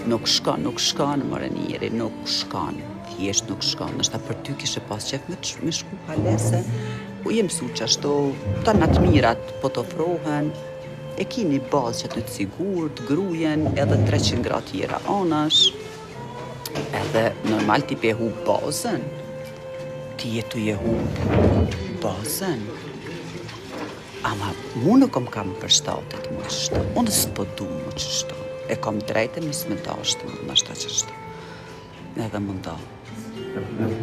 Nuk shkan mëre njeri, nuk shkan, thjesht nuk shkan, nështë ta për ty kishe pas qef me shku halese, ku jem su që ashtu, ta në të mirat po të ofrohen, e ki një bazë që të sigur, të grujen, edhe 300 gra tjera anash, edhe normal ti pe hu bazën, ti jetu je hu bazën. Ama mu nuk kam përshtatet mu qështu. Unë s'po du mu qështu. E kam drejtën mis me dashtë mu nashta qështu. Edhe më nda.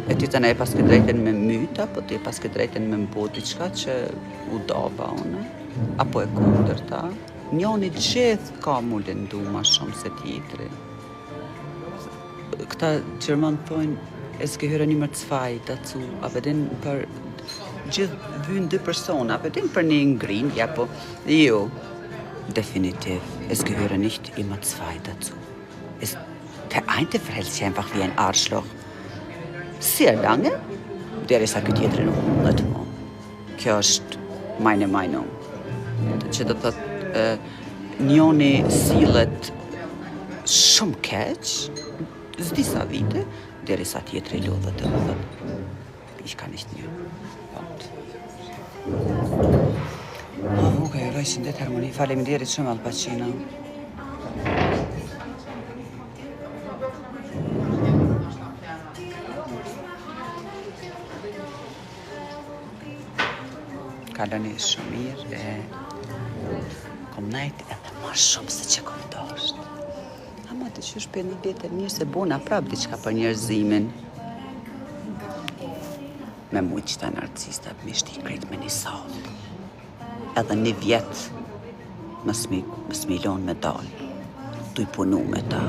E ty të ne e paske drejtën me myta, po ty e paske drejtën me mbo diqka që u daba une. Apo e kundërta. Njoni gjithë ka mu lëndu ma shumë se tjetëri. Këta Gjerman thonë, e s'ke hyre një mërë cfaj, dacu, a vedin për gjithë vynë dy persona, a vedin për një ngrind, ja po, jo, definitiv, es gehören nicht immer zwei dazu. Der eine verhält sich einfach wie ein Arschloch. Sehr lange, der ist sagt tjetëri nuk mundet mo. Kjo është meine Meinung. Që do thotë, njoni sillet shumë keq, disa vite, derisa tjetëri lodhet dhe thotë, ich kann nicht mehr. Okej, rojshëndet harmoni, faleminderit shumë Al Pacino. Kaloni shumë mirë e kom najt edhe ma shumë se që kom dasht. Ama të qysh për një vjetër mirë se bona prap diçka për njerëzimin. Me mujtë qëta narcista me shti krejt me një salë. Edhe një vjetë mës mi lonë me dalë. Tu i punu me ta.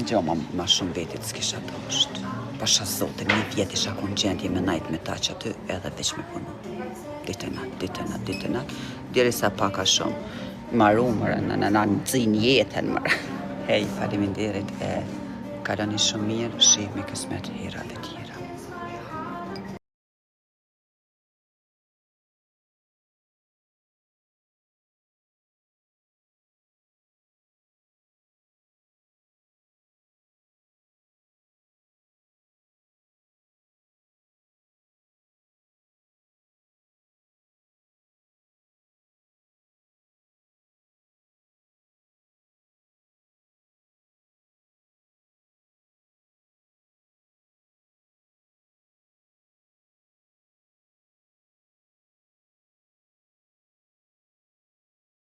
Gjo ma shumë vetit s'kisha dasht. Pasha zote, një vjet isha kun gjendje me najt me ta që aty edhe veç me punu. Ditë nat. Djeri sa paka shumë. Maru mërë, në nëzin jetën mërë. Hej, faleminderit e kaloni shumë mirë, shih me kësmet herave tjera.